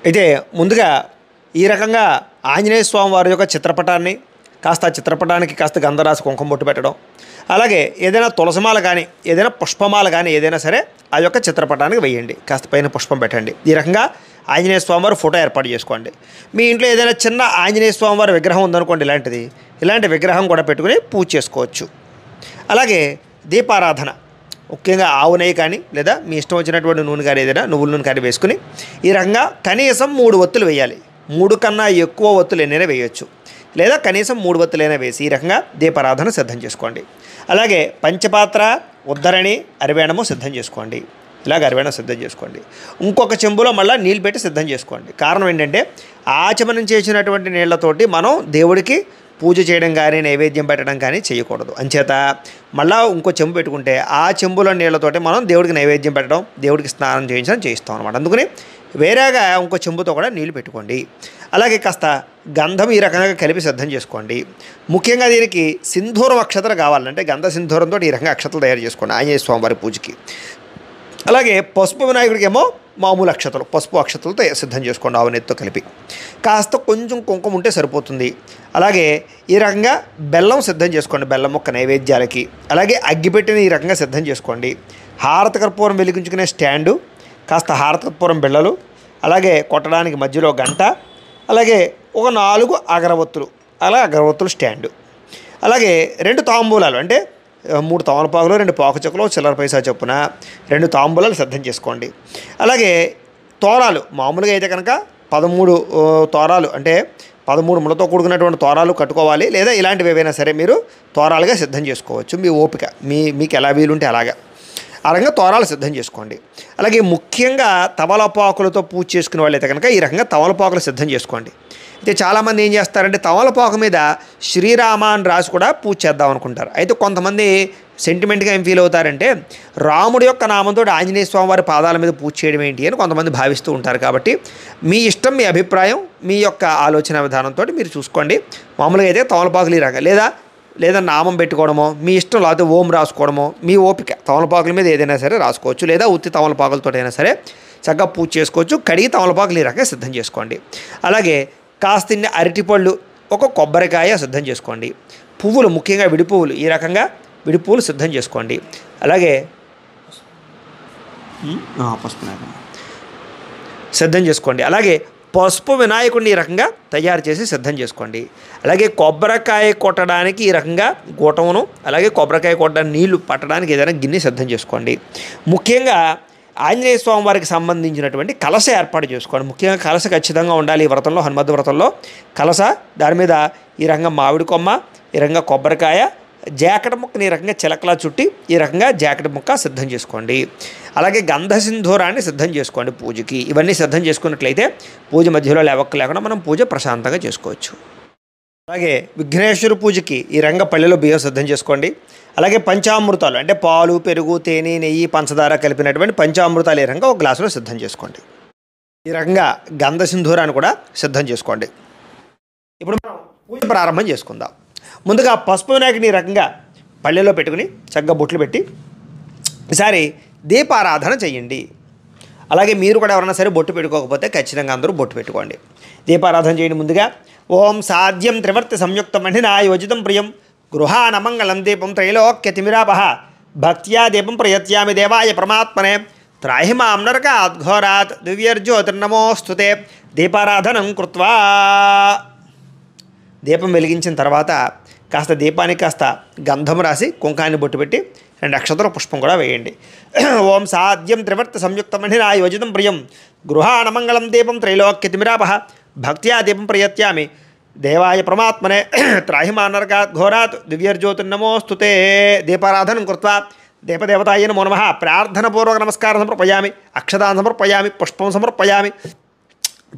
అయితే ముందుగా ఈ రకంగా ఆంజనేయ స్వామి వారి యొక్క చిత్రపటాన్ని కాస్త ఆ చిత్రపటానికి కాస్త గంధరాసి కుంకుమ బొట్టు పెట్టడం, అలాగే ఏదైనా తులసిమాల కానీ ఏదైనా పుష్పమాల కానీ ఏదైనా సరే ఆ యొక్క చిత్రపటానికి వేయండి, కాస్త పైన పుష్పం పెట్టండి. ఈ రకంగా ఆంజనేయ స్వామివారి ఫోటో ఏర్పాటు చేసుకోండి. మీ ఇంట్లో ఏదైనా చిన్న ఆంజనేయ స్వామివారి విగ్రహం ఉందనుకోండి, ఇలాంటి విగ్రహం కూడా పెట్టుకుని పూజ చేసుకోవచ్చు. అలాగే దీపారాధన, ముఖ్యంగా ఆవు నెయ్యి కానీ లేదా మీ ఇష్టం వచ్చినటువంటి నూనె కానీ ఏదైనా నువ్వుల నూనె కానీ వేసుకుని ఈ రకంగా కనీసం 3 ఒత్తులు వేయాలి. 3 కన్నా ఎక్కువ ఒత్తులు ఎన్నైనా వేయచ్చు, లేదా కనీసం 3 ఒత్తులైనా వేసి ఈ రకంగా దీపారాధన సిద్ధం చేసుకోండి. అలాగే పంచపాత్ర, ఉద్ధరణి, అరివేణము సిద్ధం చేసుకోండి. ఇలాగ అరివేణం సిద్ధం చేసుకోండి. ఇంకొక చెంబులో మళ్ళీ నీళ్ళు పెట్టి సిద్ధం చేసుకోండి. కారణం ఏంటంటే ఆచమనం చేసినటువంటి నీళ్లతోటి మనం దేవుడికి పూజ చేయడం కానీ నైవేద్యం పెట్టడం కానీ చేయకూడదు. అంచేత మళ్ళీ ఇంకో చెంబు పెట్టుకుంటే ఆ చెంబులో నీళ్లతోటి మనం దేవుడికి నైవేద్యం పెట్టడం, దేవుడికి స్నానం చేయిస్తాం అనమాట. అందుకని వేరేగా ఇంకో చెంబుతో కూడా నీళ్లు పెట్టుకోండి. అలాగే కాస్త గంధం ఈ రకంగా కలిపి సిద్ధం చేసుకోండి. ముఖ్యంగా దీనికి సింధూరం అక్షతలు కావాలంటే గంధ సింధూరంతో ఈ రకంగా అక్షతలు తయారు చేసుకోండి ఆంజనేయ స్వామివారి పూజకి. అలాగే పసుపు వినాయకుడికి ఏమో మామూలు అక్షతలు, పసుపు అక్షతలతో సిద్ధం చేసుకోండి ఆవు నెత్తితో కలిపి. కాస్త కొంచెం కుంకుమ ఉంటే సరిపోతుంది. అలాగే ఈ రకంగా బెల్లం సిద్ధం చేసుకోండి, బెల్లం మొక్క నైవేద్యాలకి. అలాగే అగ్గిపెట్టిన ఈ రకంగా సిద్ధం చేసుకోండి. హారతి కర్పూరం వెలిగించుకునే స్టాండు, కాస్త హారతి కర్పూరం బిళ్ళలు, అలాగే కొట్టడానికి మధ్యలో గంట, అలాగే ఒక 4 అగరవత్తులు, అలా అగరవత్తులు స్టాండు, అలాగే 2 తాంబూలాలు అంటే 3 తమలపాకులు, 2 పాకు చెక్కలు, చిల్లర పైసా చొప్పున 2 తాంబూలాలు సిద్ధం చేసుకోండి. అలాగే తోరాలు, మామూలుగా అయితే కనుక 13 తోరాలు అంటే 13 ముళ్ళతో కూడుకున్నటువంటి తోరాలు కట్టుకోవాలి, లేదా ఇలాంటివి ఏవైనా సరే మీరు తోరాలుగా సిద్ధం చేసుకోవచ్చు. మీ ఓపిక, మీకు ఎలా వీలుంటే అలాగా ఆ రకంగా తోరాలు సిద్ధం చేసుకోండి. అలాగే ముఖ్యంగా తమలపాకులతో పూజ చేసుకునే వాళ్ళు అయితే కనుక ఈ రకంగా తమలపాకులు సిద్ధం చేసుకోండి. అయితే చాలామంది ఏం చేస్తారంటే తమలపాకు మీద శ్రీరామ అని రాసి కూడా పూజ చేద్దాం అనుకుంటారు. అయితే కొంతమంది సెంటిమెంట్గా ఏం ఫీల్ అవుతారంటే రాముడి యొక్క నామంతో ఆంజనేయ స్వామి వారి పాదాల మీద పూజ చేయడం ఏంటి అని కొంతమంది భావిస్తూ ఉంటారు. కాబట్టి మీ ఇష్టం, మీ అభిప్రాయం, మీ యొక్క ఆలోచన విధానంతో మీరు చూసుకోండి. మామూలుగా అయితే తమలపాకులు ఈ రకంగా లేదా నామం పెట్టుకోవడమో మీ ఇష్టం, లేకపోతే ఓం రాసుకోవడమో మీ ఓపిక. తమలపాకుల మీద ఏదైనా సరే రాసుకోవచ్చు, లేదా ఉత్తి తమలపాకులతో అయినా సరే చక్కగా పూజ చేసుకోవచ్చు. కడిగి తమలపాకులు ఈ రకంగా సిద్ధం చేసుకోండి. అలాగే కాస్తిన్ని అరటిపళ్ళు, ఒక కొబ్బరికాయ సిద్ధం చేసుకోండి. పువ్వులు, ముఖ్యంగా విడి పువ్వులు, ఈ రకంగా విడి పువ్వులు సిద్ధం చేసుకోండి. అలాగే పసుపు సిద్ధం చేసుకోండి. అలాగే పసుపు వినాయకుడిని ఈ రకంగా తయారు చేసి సిద్ధం చేసుకోండి. అలాగే కొబ్బరికాయ కొట్టడానికి ఈ రకంగా గూటమును, అలాగే కొబ్బరికాయ కొట్టడానికి నీళ్లు పట్టడానికి ఏదైనా గిన్నె సిద్ధం చేసుకోండి. ముఖ్యంగా ఆంజనేయ స్వామి వారికి సంబంధించినటువంటి కలశ ఏర్పాటు చేసుకోండి. ముఖ్యంగా కలశ ఖచ్చితంగా ఉండాలి. ఈ వ్రతంలో, హనుమద్ వ్రతంలో కలశ, దాని మీద ఈ రకంగా మామిడి కొమ్మ, ఈ రకంగా కొబ్బరికాయ, జాకెట్ ముక్కని ఈ రకంగా చిలకలా చుట్టి ఈ రకంగా జాకెట్ ముక్క సిద్ధం చేసుకోండి. అలాగే గంధ సింధూరాన్ని సిద్ధం చేసుకోండి పూజకి. ఇవన్నీ సిద్ధం చేసుకున్నట్లయితే పూజ మధ్యలో లేకుండా మనం పూజ ప్రశాంతంగా చేసుకోవచ్చు. అలాగే విఘ్నేశ్వర పూజకి ఈ రకంగా పళ్ళెలో బియ్యం సిద్ధం చేసుకోండి. అలాగే పంచామృతాలు అంటే పాలు, పెరుగు, తేనె, నెయ్యి, పంచదార కలిపినటువంటి పంచామృతాలు ఈ రకంగా ఒక గ్లాసులో సిద్ధం చేసుకోండి. ఈ రకంగా గంధ సింధూరాన్ని కూడా సిద్ధం చేసుకోండి. ఇప్పుడు మనం పూజ ప్రారంభం చేసుకుందాం. ముందుగా పసుపు వినాయకుడిని ఈ రకంగా పళ్ళెలో పెట్టుకుని చక్కగా బొట్లు పెట్టి ఈసారి దీపారాధన చేయండి. అలాగే మీరు కూడా ఎవరైనా సరే బొట్టు పెట్టుకోకపోతే ఖచ్చితంగా అందరూ బొట్టు పెట్టుకోండి. దీపారాధన చేయండి. ముందుగా ఓం సాధ్యం త్రివర్తి సంయుక్తం మహినా యోజితం ప్రియం గృహానమంగళం దీపం త్రైలోక్యతిమిరాపహ భక్త్యా దీపం ప్రయత్యామి దేవాయ పరమాత్మనే త్రాహి మాం నరకాత్ ఘోరాత్ దివ్యర్జ్యోతిర్నమోస్తుతే. దీపారాధనం కృత్వా దీపం వెలిగించిన తర్వాత కాస్త దీపానికి కాస్త గంధం రాసి కుంకాన్ని బొట్టు పెట్టి 2 అక్షతల పుష్పం కూడా వేయండి. ఓం సాధ్యం త్రివర్తి సంయుక్తం మహినా యోజితం ప్రియం గృహానమంగళం దీపం త్రైలోక్యతిమిరాపహ భక్త్యా దీపం ప్రయత్యామి దేవాయ పరమాత్మనే త్రాహి మాం నరకాత్ ఘోరాత్ దివ్యర్జ్యోతిర్నమోస్తుతే. దీపారాధనం కృత్వా దేవదేవతాయ నమో నమః. ప్రార్థనపూర్వక నమస్కారం సమర్పయామి, అక్షతాన్ సమర్పయామి, పుష్పం సమర్పయామి.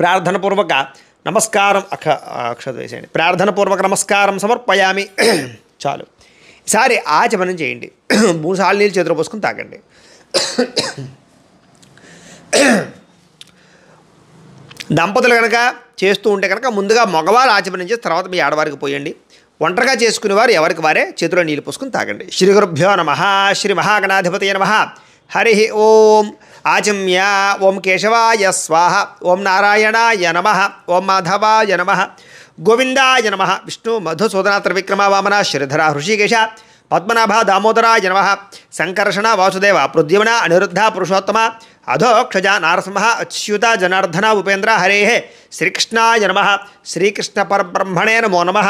ప్రార్థనపూర్వక నమస్కారం అక్షత వేసేయండి. ప్రార్థనపూర్వక నమస్కారం సమర్పయామి. చాలు. ఈసారి ఆచమనం చేయండి. 3 సార్లు నీళ్ళు చేతిలో పోసుకుని తాగండి. దంపతులు కనుక చేస్తూ ఉంటే కనుక ముందుగా మగవారు ఆచమనం చేసి తర్వాత మీ ఆడవారికి పోయండి. ఒంటరిగా చేసుకునేవారు ఎవరికి వారే చేతిలో నీళ్ళు పోసుకుని తాగండి. శ్రీ గురుభ్యో నమః. శ్రీ మహాగణాధిపతయ నమః. హరి ఓం. ఆచమ్య ఓం కేశవాయ స్వాహ, ఓం నారాయణాయ నమః, ఓం మాధవాయ నమః, గోవిందాయ నమః, విష్ణు మధుసూదన త్రివిక్రమ వామన శ్రీధర హృషికేశ పద్మనాభ దామోదరాయ నమః, సంకర్షణ వాసుదేవ ప్రద్యుమ్న అనిరుద్ధ పురుషోత్తమ అధోక్షజ నారసింహ అచ్యుత జనార్దన ఉపేంద్ర హరే శ్రీకృష్ణాయ నమః, శ్రీకృష్ణ పరబ్రహ్మణే నమో నమః.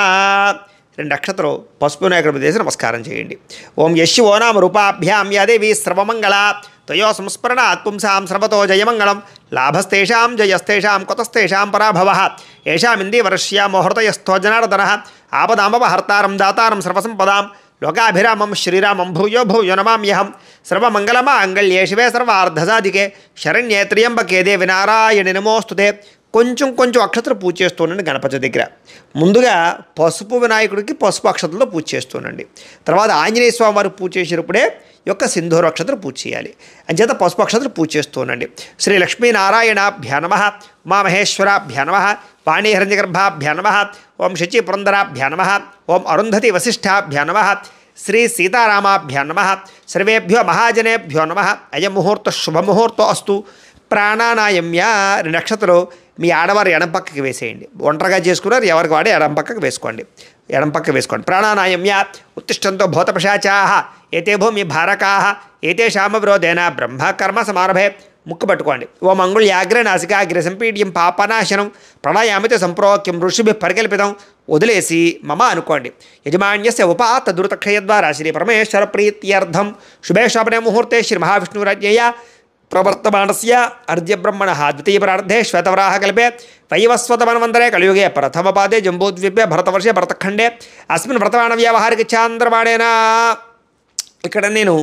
2 అక్షతలు పసుపు నాయకుడు చేసి నమస్కారం చేయండి. ఓం యశివో నామ రూపాభ్యాం యాదేవి సర్వమంగళ తయో సంస్మరణాత్ పుంసాం సర్వతో జయమంగళం లాభస్తేషాం జయస్తేషాం కుతస్తేషాం పరాభవః ఏషామింది వర్ష్యా ముహూర్తయస్థో జనార్దనః ఆపదామపహర్తారం దాతారం సర్వసంపదాం లోకాభిరామం శ్రీరామం భూయో భూయో నమామ్యహం సర్వమంగళమాంగళ్యే శివే సర్వార్ధసాధికే శరణ్యే త్ర్యంబకే దేవి నారాయణి నమోస్తుతే. కొంచెం అక్షతలు పూజ చేస్తుండండి. గణపతి దగ్గర ముందుగా పసుపు వినాయకుడికి పసుపు అక్షతలతో పూజ చేస్తుండండి. తర్వాత ఆంజనేయ స్వామి వారికి పూజ చేసినప్పుడే యొక్క సింధూర అక్షతలు పూజ చేయాలి. అంచేత పసుపు అక్షతలు పూజ చేస్తుండండి. శ్రీ లక్ష్మీనారాయణాభ్యా నమః, ఉమామహేశ్వరాభ్యా నమః, వాణీ హిరణ్యగర్భాభ్యా నమః, ఓం శచి పురంధరాభ్యా నమః, ఓం అరుంధతి వశిష్ఠాభ్యా నమః, శ్రీ సీతారామాభ్యా నమః, సర్వేభ్యో మహాజనేభ్యో నమః. అయం ముహూర్త శుభముహూర్తో అస్తు. ప్రాణానాయమ్య 2 అక్షతలు మీ ఆడవారు ఎడం పక్కకి వేసేయండి. ఒంటరిగా చేసుకున్నారు, ఎవరికి వాడే ఎడం పక్కకి వేసుకోండి. ఎడం పక్క వేసుకోండి. ప్రాణానాయమ్య ఉత్తిష్టంతో భూతపిశాచాః ఏతే భూమి భారకాః ఏతేషామ విరోధేన బ్రహ్మకర్మ సమారభే. ముక్కు పట్టుకోండి. ఓం అంగుళ్యాగ్ర నాసికాగ్ర సంపీడ్యం పాపనాశనం ప్రణయామిత సంప్రోక్యం ఋషిభి పరికల్పితం. వదిలేసి మమ అనుకోండి. యజమాన్యస్య ఉపాత దురితక్షయ ద్వారా శ్రీ పరమేశ్వర ప్రీత్యర్థం శుభే శోభనే ముహూర్తే శ్రీ మహావిష్ణురాజ్ఞయ ప్రవర్తమానస్య అర్ధ్యబ్రహ్మణ ద్వితీయపరార్ధే శ్వేతవరాహకల్పే వైవస్వతమన్వంతరే కలియుగే ప్రథమపాదే జంబూద్వీపే భరతవర్షే భరతఖండే అస్మిన్ వ్రతమాణ వ్యావహారిక చాంద్రమాణేన. ఇక్కడ నేను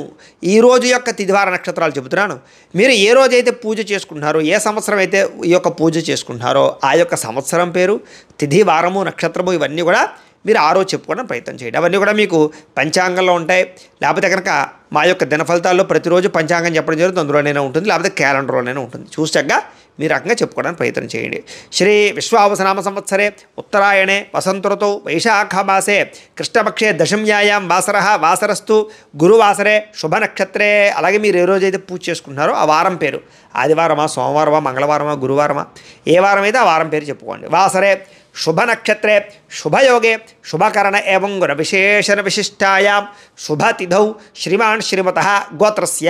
ఈరోజు యొక్క తిథివార నక్షత్రాలు చెబుతున్నాను. మీరు ఏ రోజైతే పూజ చేసుకుంటున్నారో, ఏ సంవత్సరం అయితే ఈ యొక్క పూజ చేసుకుంటున్నారో ఆ యొక్క సంవత్సరం పేరు, తిథి, వారము, నక్షత్రము ఇవన్నీ కూడా మీరు ఆ రోజు చెప్పుకోవడం ప్రయత్నం చేయండి. అవన్నీ కూడా మీకు పంచాంగంలో ఉంటాయి. లేకపోతే కనుక మా యొక్క దిన ఫలితాల్లో ప్రతిరోజు పంచాంగం చెప్పడం జరుగుతుంది, అందులోనైనా ఉంటుంది, లేకపోతే క్యాలెండర్లోనైనా ఉంటుంది. చూసాక మీరు రకంగా చెప్పుకోవడానికి ప్రయత్నం చేయండి. శ్రీ విశ్వావసనామ సంవత్సరే ఉత్తరాయణే వసంతఋతౌ వైశాఖమాసే కృష్ణపక్షే దశమ్యాయాం వాసరస్తు గురువాసరే శుభనక్షత్రే. అలాగే మీరు ఏ రోజైతే పూజ చేసుకుంటున్నారో ఆ వారం పేరు, ఆదివారమా, సోమవారమా, మంగళవారమా, గురువారమా, ఏ వారం అయితే ఆ వారం పేరు చెప్పుకోండి. వాసరే శుభనక్షత్రే శుభయోగే శుభకరణ ఏవం గుణ విశేషణ విశిష్టాయాం శుభతిథౌ శ్రీమాన్ శ్రీమతః గోత్రస్య.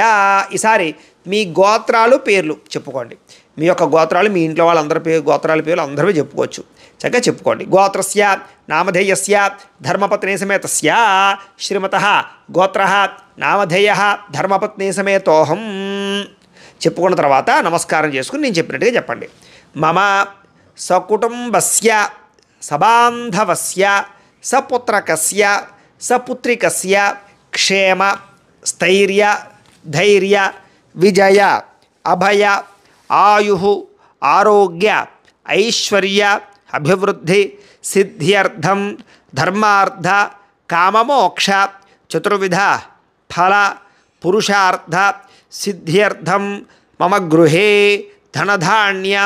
ఈసారి మీ గోత్రాలు పేర్లు చెప్పుకోండి. మీ యొక్క గోత్రాలు, మీ ఇంట్లో వాళ్ళందరి గోత్రాల పేర్లు అందరూ చెప్పుకోవచ్చు. చక్కగా చెప్పుకోండి. గోత్రస్య నామధేయస్య ధర్మపత్ని సమేతస్య శ్రీమతః గోత్రః నామధేయః ధర్మపత్ని సమేతోహం. చెప్పుకున్న తర్వాత నమస్కారం చేసుకుని నేను చెప్పినట్టుగా చెప్పండి. మమ సకుటుంబస్య సబాంధవస్య సపుత్రకస్య సపుత్రికస్య క్షేమ స్థైర్య ధైర్య విజయ అభయ ఆయు ఆరోగ్య ఐశ్వర్య అభివృద్ధి సిద్ధ్యర్థం ధర్మార్థ కామమోక్ష చతుర్విధ ఫల పురుషార్థ సిద్ధ్యర్థం మమ గృహే ధనధాన్య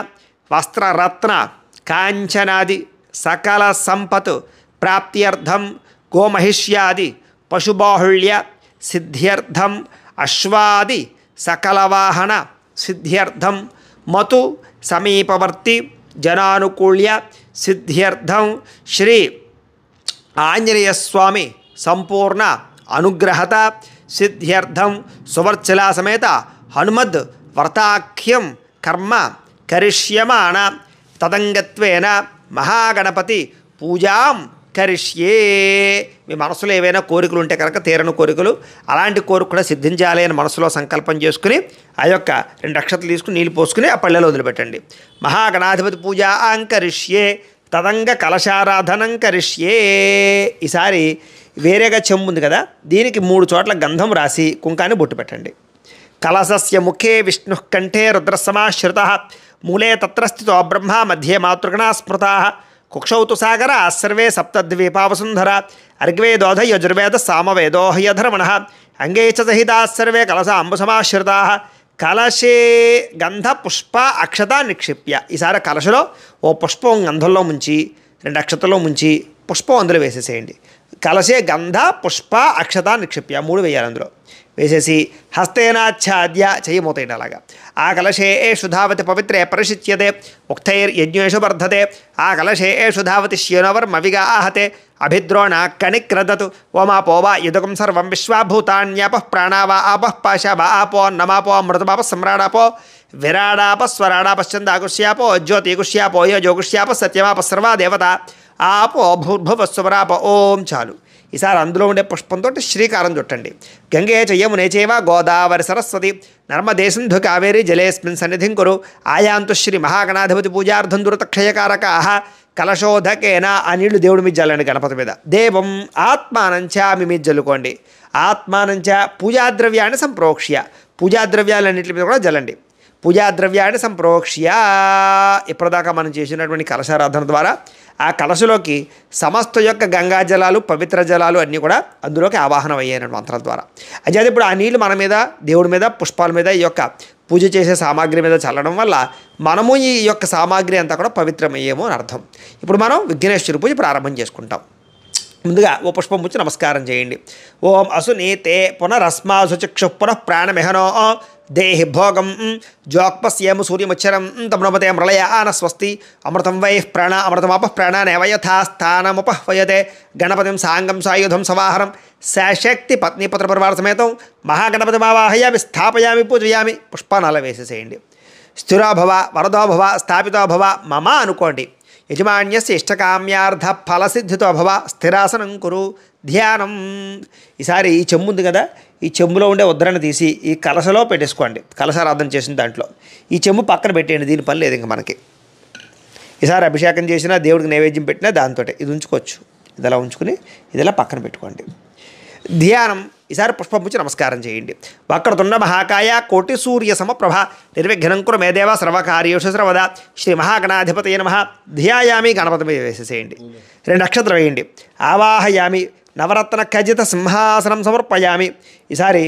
వస్త్రరత్న కాంచనాది సకల సంపత్ ప్రాప్త్యర్థం గోమహిష్యాది పశుబాహుళ్య సిద్ధ్యర్థం అశ్వాది సకలవాహన సిద్ధ్యర్థం మతు సమీపవర్తి జనానుకూల్య సిద్ధ్యర్థం శ్రీ ఆంజనేయస్వామి సంపూర్ణ అనుగ్రహత సిద్ధ్యర్థం సువర్చలా సమేత హనుమద్ వ్రతాఖ్యం కర్మ కరిష్యమాణ తదంగత్వేన మహాగణపతి పూజాం కరిష్యే. మీ మనసులో ఏవైనా కోరికలు ఉంటే కనుక తీరని కోరికలు, అలాంటి కోరిక కూడా సిద్ధించాలి అని మనసులో సంకల్పం చేసుకుని ఆ యొక్క 2 అక్షతలు తీసుకుని నీళ్ళు పోసుకుని ఆ పళ్ళెలో వదిలిపెట్టండి. మహాగణాధిపతి పూజాం కరిష్యే తదంగ కలశారాధనం కరిష్యే. ఈసారి వేరేగా చెంబు ఉంది కదా, దీనికి 3 చోట్ల గంధం రాసి కుంకాన్ని బొట్టు పెట్టండి. కలశస్య ముఖే విష్ణు కంఠే రుద్రసమాశ్రితః మూలే తత్ర స్థితో బ్రహ్మ మధ్యే మాతృగణా స్మృతాః కుక్షౌ తు సాగర సర్వే సప్తద్వీపావసుంధర అర్గ్వేదోధ యజుర్వేద సామవేదో హయధర్మణః అంగే చ సహితాః సర్వే కలశాంబుసమాశ్రితాః కలశే గంధ పుష్ప అక్షత నిక్షిప్య. ఈసారి కలశలో ఓ పుష్పం గంధంలో ముంచి 2 అక్షతల్లో ముంచి పుష్పం అందులో వేసేసేయండి. కలశే గంధ పుష్ప అక్షత నిక్షిప్య 3 వేయాలి. అందులో వేసేసి హస్తేనాచ్ఛాద్య చెయ్యి మూతేయండి అలాగా. ఆ కలశే ఏషు ధావతి పవిత్రే పరిశిచ్యతే ఉక్తైర్యజ్ఞేషు వర్ధతే ఆ కలశే ఏషు ధావతి శ్యోనవర్మవిగా ఆహతే అభిద్రోణ కణిక్రదతు ఓమాపో వా యుదకం సర్వం విశ్వాభూతాన్యాపః ప్రాణావా ఆపః పాశా ఆపో నమాపో అమృతమాప సమ్రాడాపో విరాడాప స్వరాడాపశ్చందాకుష్యాపో జ్యోతికుష్యాపో యజోగుష్యాప సత్యమాప సర్వా దేవత ఆపో భూర్భువస్వరాప ఓం. చాలు. ఈసారి అందులో ఉండే పుష్పంతో శ్రీకారం చుట్టండి. గంగే చయమునే చేవ గోదావరి సరస్వతి నర్మదే సింధు కావేరి జలేస్మిన్ సన్నిధిం కురు ఆయాంతు శ్రీ మహాగణాధిపతి పూజార్థం దురతక్షయకారకా కలశోధకేన. ఆ నీళ్లు దేవుడి మీద జల్లండి, గణపతి మీద. దేవం ఆత్మానంచ మీ మీద జల్లుకోండి. ఆత్మానంచ పూజాద్రవ్యాన్ని సంప్రోక్ష్య పూజాద్రవ్యాలన్నింటి మీద కూడా జల్లండి. పూజాద్రవ్యాన్ని సంప్రోక్ష్య. ఇప్పటిదాకా మనం చేసినటువంటి కలశారాధన ద్వారా ఆ కలశలోకి సమస్త యొక్క గంగా జలాలు పవిత్ర జలాలు అన్నీ కూడా అందులోకి ఆవాహనం అయ్యాయి మంత్రాల ద్వారా. అయితే ఇప్పుడు ఆ నీళ్లు మన మీద దేవుడి మీద పుష్పాల మీద ఈ యొక్క పూజ చేసే సామాగ్రి మీద చల్లడం వల్ల మనము ఈ యొక్క సామాగ్రి అంతా కూడా పవిత్రమయ్యేమో అని అర్థం. ఇప్పుడు మనం విఘ్నేశ్వరి పూజ ప్రారంభం చేసుకుంటాం. ముందుగా ఓ పుష్పం ముచ్చి నమస్కారం చేయండి. ఓం అసునీతే పునరస్మాసు చక్షు పునః ప్రాణమిహనో దేహి భోగం జోక్పస్యేము సూర్యముచ్చరం తమనపతే మృళయాన స్వస్తి అమృతం వై ప్రాణ అమృతమాపః ప్రాణానేవ యథాస్థానముపహ్వయతే గణపతిం సాంగం సాయుధం సవాహరం సశక్తి పత్నీపుత్రపరివార సమేతం మహాగణపతి మావాహయామి స్థాపయామి పూజయామి. పుష్పానాల వేసేసేయండి. స్థిరోభవ వరదోభవ స్థాపితోభవ మమ అనుకోండి. యజమాన్యస్య ఇష్టకామ్యార్థ ఫలసిద్ధితో భవ స్థిరాసనం కురు ధ్యానం. ఈసారి ఈ చెంబు ఉంది కదా, ఈ చెంబులో ఉండే ఉద్దరణ తీసి ఈ కలశలో పెట్టేసుకోండి. కలశారాధన చేసిన దాంట్లో ఈ చెంబు పక్కన పెట్టేయండి. దీని పని లేదు ఇంక మనకి. ఈసారి అభిషేకం చేసినా దేవుడికి నైవేద్యం పెట్టినా దాంతో ఇది ఉంచుకోవచ్చు. ఇది అలా ఉంచుకుని ఇది ఇలా పక్కన పెట్టుకోండి. ధ్యానం. ఈసారి పుష్పం పుచ్చి నమస్కారం చేయండి. వక్రతుండ మహాకాయ కోటి సూర్య సమప్రభ నిర్విఘ్నం కురు మేదేవ సర్వకార్యేషు సర్వదా శ్రీ మహాగణాధిపతయే నమః. ధ్యాయామి. గణపతి మీద వేసేసేయండి. 2 అక్షతలు వేయండి. ఆవాహయామి. నవరత్న ఖజిత సింహాసనం సమర్పయామి. ఈసారి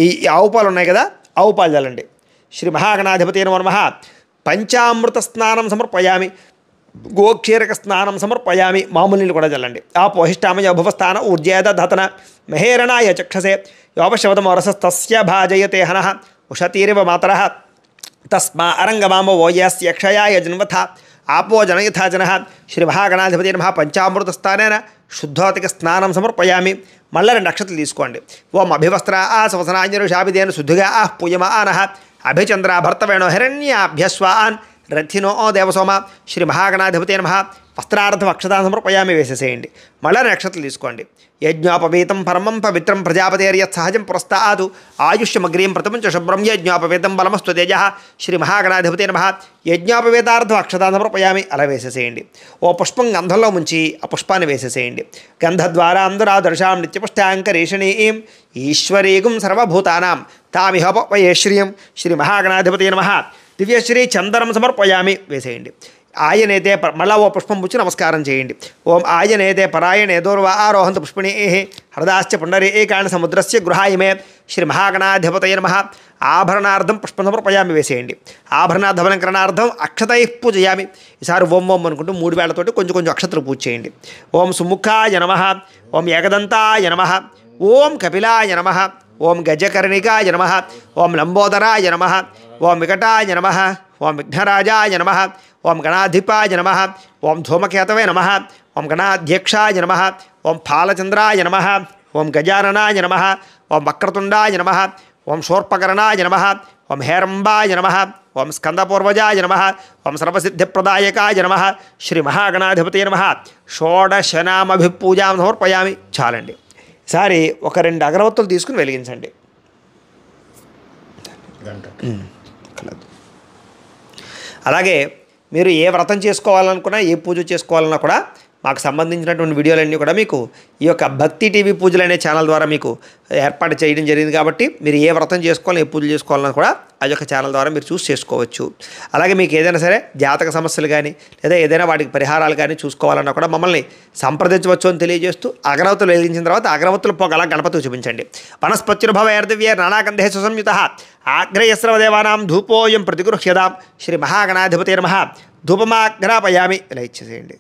ఈ ఆవు పాలు ఉన్నాయి కదా, ఆవు పాలు చల్లండి. శ్రీ మహాగణాధిపతయే నమః. పంచామృత స్నానం సమర్పయామి. గోక్షీరక స్నానం సమర్పయామి. మామూలు నీళ్ళు కూడా చల్లండి. ఆ పోహిష్టామయ భువస్థాన ఊర్జేద ధతన మహేరణాయ చక్షసే యోపశవతమరసస్తస్య భాజయతే హనః ఉషతీరివ మాతరః తస్మా అరంగమామో ఓయస్య క్షయాయ జన్మథ ఆపో జనయథా జనః. శ్రీ మహాగణాధిపతి నమః. పంచామృత స్థానేన శుద్ధోతిక స్నానం సమర్పయామి. మళ్ళీ 2 అక్షతలు తీసుకోండి. ఓం అభివస్త్ర ఆ సవసనాంజరుషాభిదేన శుద్ధిగా ఆహ్ పూయమానః అభిచంద్ర భర్తవేణో హిరణ్యాభ్యస్వాన్ రథినో దేవసోమ. శ్రీ మహాగణాధిపతి నమః. వస్త్రార్థం అక్షతాన్ని సమర్పయామి. వేసేసేయండి. మళ్ళీ 2 అక్షతలు తీసుకోండి. యజ్ఞోపవీతం పరమం పవిత్రం ప్రజాపతేర్యత్ సహజం పురస్తాదు ఆయుష్యమగ్రీం ప్రథమం చ శుభ్రం యజ్ఞోపవీతం బలమస్తు తేజ. శ్రీ మహాగణాధిపతి నమః. యజ్ఞోపవీతార్థం అక్షతాన్ని సమర్పయామి. అలా వేసేసేయండి. ఓ పుష్పం గంధంలో ముంచి ఆ పుష్పాన్ని వేసేసేయండి. గంధద్వారా అందరాదర్శాం నిత్యపుష్టాంకరేషణీం ఈశ్వరీగుం సర్వభూతానాం తామిహోపవయే శ్రియం. శ్రీ మహాగణాధిపతి నమః. దివ్యశ్రీ చందనం సమర్పయామి. వేసేయండి. ఆయనేతే మళ్ళా ఓ పుష్పం పుచ్చి నమస్కారం చేయండి. ఓం ఆయనేతే పరాయణే దూర్వా ఆరోహంత పుష్పిణీ హృదాశ్చ పుండరీకాణి సముద్రస్య గృహాయిమే. శ్రీ మహాగణాధిపతయే నమః. ఆభరణార్థం పుష్పం సమర్పయామి. వేసేయండి. ఆభరణాధవలంకరణార్థం అక్షతై పూజయామి. ఈసారి ఓం ఓం అనుకుంటూ 3 వేళ్లతోటి కొంచెం కొంచెం అక్షతలు పూజ చేయండి. ఓం సుముఖాయ నమః. ఓం ఏకదంతాయ నమః. ఓం కపిలాయ నమః. ఓం గజకర్ణికాయ నమః. ఓం లంబోదరాయ నమః. ఓం వికటాయ నమః. ఓం విఘ్నరాజాయ నమః. ఓం గణాధిపాయ నమః. ఓం ధూమకేతవే నమః. ఓం గణాధ్యక్షాయ నమః. ఓం ఫాలచంద్రాయ నమః. ఓం గజాననాయ నమః. ఓం వక్రతుండాయ నమః. ఓం శూర్పకర్ణాయ నమః. ఓం హేరంబాయ నమః. ఓం స్కందపూర్వజాయ నమః. ఓం సర్వసిద్ధిప్రదాయకాయ నమః. శ్రీ మహాగణాధిపతయే నమః. షోడశనామభిపూజాం సమర్పయామి. చాలండి. ఈసారి ఒక 2 అగరవత్తులు తీసుకుని వెలిగించండి. అలాగే మీరు ఏ వ్రతం చేసుకోవాలనుకున్నా ఏ పూజ చేసుకోవాలన్నా కూడా మాకు సంబంధించినటువంటి వీడియోలన్నీ కూడా మీకు ఈ యొక్క భక్తి టీవీ పూజలు అనే ఛానల్ ద్వారా మీకు ఏర్పాటు చేయడం జరిగింది. కాబట్టి మీరు ఏ వ్రతం చేసుకోవాలని ఏ పూజలు చేసుకోవాలన్నా కూడా ఆ యొక్క ఛానల్ ద్వారా మీరు చూసి చేసుకోవచ్చు. అలాగే మీకు ఏదైనా సరే జాతక సమస్యలు కానీ లేదా ఏదైనా వాటికి పరిహారాలు కానీ చూసుకోవాలన్నా కూడా మమ్మల్ని సంప్రదించవచ్చు అని తెలియజేస్తూ అగరవత్తులు వెలిగించిన తర్వాత అగరవత్తుల పొగ గణపతికి చూపించండి. వనస్పత్యుర్భవైర్దివ్య నానాకంధే సుసంయుత ఆగ్రయస్రవదేవానాం ధూపోయం ప్రతిగృహ్యదాం. శ్రీ మహాగణాధిపతే నమః. ధూపమాగ్రాపయామి. ఇలా ఇచ్చేసేయండి.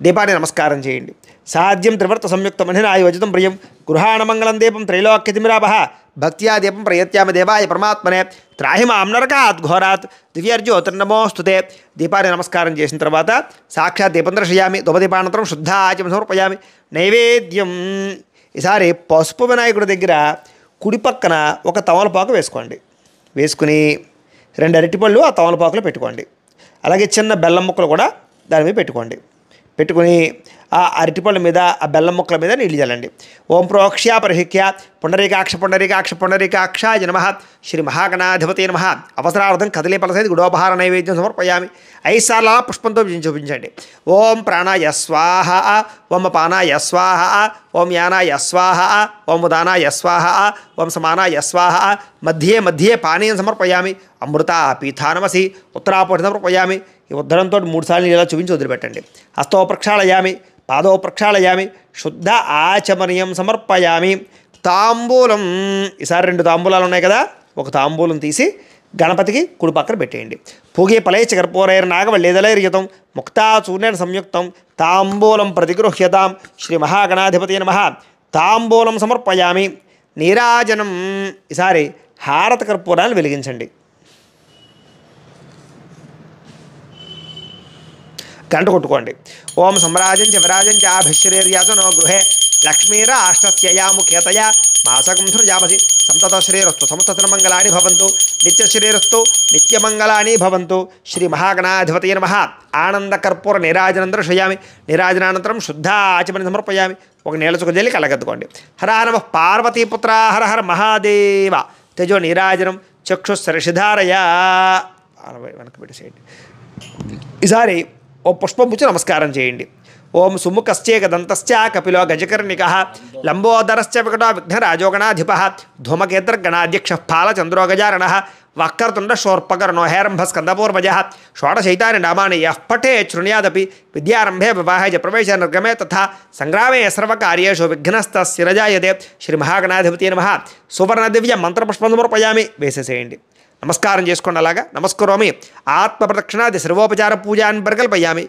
దీపాన్ని నమస్కారం చేయండి. సాధ్యం త్రివర్త సంయుక్తం మహినాయోజితం ప్రియం గృహాణమంగళం దీపం త్రైలోక్యతిమిరాపహ భక్త్యా దీపం ప్రయత్యామి దేవాయ పరమాత్మనే త్రాహి మాం నరకాత్ ఘోరాత్ దివ్యర్జ్యోతిర్నమోస్తుతే. దీపాన్ని నమస్కారం చేసిన తర్వాత సాక్షాత్ దీపం దర్శయామి. ధూపదీపానంతరం శుద్ధాచమం సమర్పయామి. నైవేద్యం. ఈసారి పసుపు వినాయకుడి దగ్గర కుడి పక్కన ఒక తమలపాకు వేసుకోండి. వేసుకుని 2 అరటిపళ్ళు ఆ తమలపాకులో పెట్టుకోండి. అలాగే చిన్న బెల్లం ముక్కలు కూడా దాని మీద పెట్టుకోండి. పెట్టుకుని ఆ అరటిపళ్ళ మీద ఆ బెల్లం ముక్కల మీద నీళ్ళు చల్లండి. ఓం ప్రోక్ష్య పరిహిక్య పుండరీకాక్ష పుండరీకాక్ష పుండరీకాక్షాయ నమః శ్రీ మహాగణాధిపతే నమః. అవసరార్థం కదలీ పలసైది గుడోపహార నైవేద్యం సమర్పయామి. 5 సార్లు పుష్పంతో చూపించండి. ఓం ప్రాణాయ స్వాహ, ఓం అపానాయ స్వాహ, ఓం యానాయ స్వాహ, ఓం ఉదానాయ స్వాహ, ఓం సమానాయ స్వాహ. మధ్యే మధ్యే పానీయం సమర్పయామి. అమృత పీఠానమసి ఉత్తరాపోటి సమర్పయామి. ఈ ఉద్ధరంతో 3 సార్లు ఇలా చూపించి వదిలిపెట్టండి. హస్తో ప్రక్షాళయామి, పాదో ప్రక్షాళయామి, శుద్ధ ఆచమనీయం సమర్పయామి. తాంబూలం. ఈసారి 2 తాంబూలాలు ఉన్నాయి కదా, ఒక తాంబూలం తీసి గణపతికి కుడి పక్కన పెట్టేయండి. పూగే పలైచ కర్పూరైర్ నాగవల్లేదలైర్యతం ముక్తా చూర్ణేన సంయుక్తం తాంబూలం ప్రతిగృహ్యతాం. శ్రీ మహాగణాధిపతి నమః. తాంబూలం సమర్పయామి. నీరాజనం. ఈసారి హారత కర్పూరాన్ని వెలిగించండి. గంట కొట్టుకోండి. ఓం సమ్రాజంచ విరాజంచ అభిశ్రీర్యాసనో గృహే లక్ష్మీరాష్టస్యయాముఖేతయ మాసకం సృజామసి. సంతత శ్రీరస్తు సమస్తమంగళాని భవంతు. నిత్యశ్రీరస్తు నిత్యమంగళాని భవంతు. శ్రీ మహాగణాధిపతయ నమః. ఆనందకర్పూర నీరాజనం దర్శయామి. నీరాజనానంతరం శుద్ధ ఆచమని సమర్పయామి. ఒక నీళ్ళ చుక్క జల్లి కలగద్దుకోండి. హర నమః పార్వతీపుత్ర హర హర మహాదేవ. తేజో నీరాజనం చక్షుస్సరిషిధారయా. వెనక్కి పెట్టేసేయండి. ఈసారి ఓ పుష్పం పుచ్చి నమస్కారం చేయండి. ఓం సుముఖశ్చేక దంతశ్చ కపిలో గజకర్ణిక లంబోదరశ్చ వికటో విఘ్నరాజోగణాధిప ధూమకేతర్గణాధ్యక్ష ఫాలచంద్రో గజారణ వక్రతుండ శోర్పకర్ణో హేరంభ స్కందపూర్వజ షోడశైతాని నామాని యః పఠే శృణ్యాదపి విద్యారంభే వివాహే చ ప్రవేశ నిర్గమే తథా సంగ్రామే సర్వకార్యేషు విఘ్నస్తస్య రజాయతే. శ్రీ మహాగణాధిపతి నమః. సువర్ణ దివ్య మంత్రపుష్పం సమర్పయామి. వేసేసేయండి. నమస్కారం చేసుకోండి. అలాగా నమస్కరోమి. ఆత్మ ప్రదక్షిణాది సర్వోపచార పూజాన్ని పరికల్పయామి.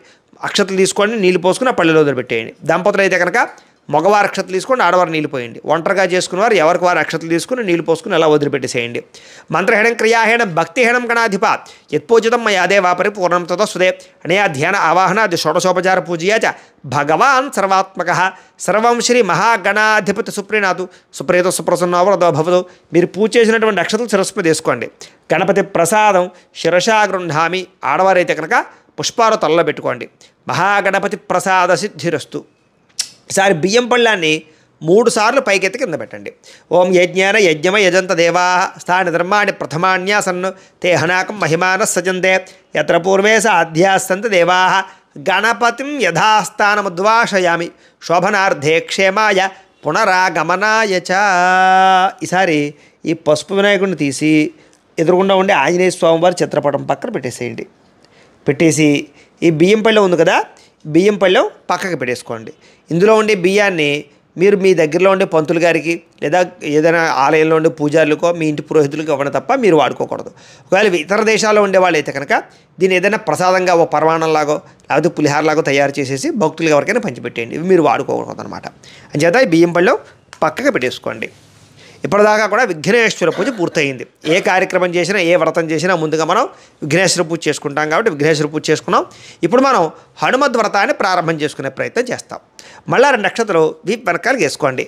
అక్షతలు తీసుకోండి, నీళ్ళు పోసుకుని ఆ పళ్ళలో వదిలిపెట్టేయండి. దంపతులు అయితే కనుక మగవారు అక్షతలు తీసుకోండి, ఆడవారు నీళ్ళు పోయండి. ఒంటరిగా చేసుకునేవారు ఎవరికి వారు అక్షతలు తీసుకుని నీళ్ళు పోసుకుని అలా వదిలిపెట్టేసేయండి. మంత్రహేణం క్రియాహేణం భక్తిహేణం గణాధిప యత్పూజితం మయా దేవా పరిపూర్ణం తతస్తుదే. అనయా ధ్యాన ఆవాహనాది షోడశోపచార పూజయా చ భగవాన్ సర్వాత్మక సర్వం శ్రీ మహాగణాధిపతి సుప్రీనాథు సుప్రీత సుప్రసన్నోవరదో భవదు. మీరు పూజ చేసినటువంటి అక్షతలు శిరస్సు మీద వేసుకోండి. గణపతి ప్రసాదం శిరసా గృహామి. ఆడవారైతే కనుక పుష్పాలు తలలో పెట్టుకోండి. మహాగణపతి ప్రసాద సిద్ధిరస్తు. ఈసారి బియ్యం పళ్ళాన్ని 3 సార్లు పైకెత్తి కింద పెట్టండి. ఓం యజ్ఞాన యజ్ఞమ యజంత దేవా స్థాని ధర్మాణి ప్రథమాన్యాసన్ను తే హనాకం మహిమాన సజంతే యత్ర పూర్వే సాధ్యాస్తంత దేవా గణపతిం యథాస్థానముద్వాషయామి శోభనార్థే క్షేమాయ పునరాగమనాయ చ. ఈసారి ఈ పసుపు వినాయకుడిని తీసి ఎదురుగుండా ఉండే ఆంజనేయ స్వామివారి చిత్రపటం పక్కన పెట్టేసేయండి. పెట్టేసి ఈ బియ్యం పళ్ళెం ఉంది కదా, బియ్యం పళ్ళెం పక్కకి పెట్టేసుకోండి. ఇందులో ఉండే బియ్యాన్ని మీరు మీ దగ్గరలో ఉండే పంతులు గారికి లేదా ఏదైనా ఆలయంలో ఉండే పూజారులకో మీ ఇంటి పురోహితులకు ఇవ్వడం తప్ప మీరు వాడుకోకూడదు. ఒకవేళ ఇతర దేశాల్లో ఉండేవాళ్ళు అయితే కనుక దీన్ని ఏదైనా ప్రసాదంగా ఓ పరమాణంలాగో లేకపోతే పులిహారలాగో తయారు చేసేసి భక్తులు ఎవరికైనా పంచిపెట్టేయండి. ఇవి మీరు వాడుకోకూడదు అనమాట. అంచేత ఈ బియ్యం పళ్ళెం పక్కకి పెట్టేసుకోండి. ఇప్పటిదాకా కూడా విఘ్నేశ్వర పూజ పూర్తయింది. ఏ కార్యక్రమం చేసినా ఏ వ్రతం చేసినా ముందుగా మనం విఘ్నేశ్వర పూజ చేసుకుంటాం కాబట్టి విఘ్నేశ్వర పూజ చేసుకున్నాం. ఇప్పుడు మనం హనుమద్ వ్రతాన్ని ప్రారంభం చేసుకునే ప్రయత్నం చేస్తాం. మళ్ళీ 2 నక్షత్రాలు వీపు వెనకాలకి వేసుకోండి.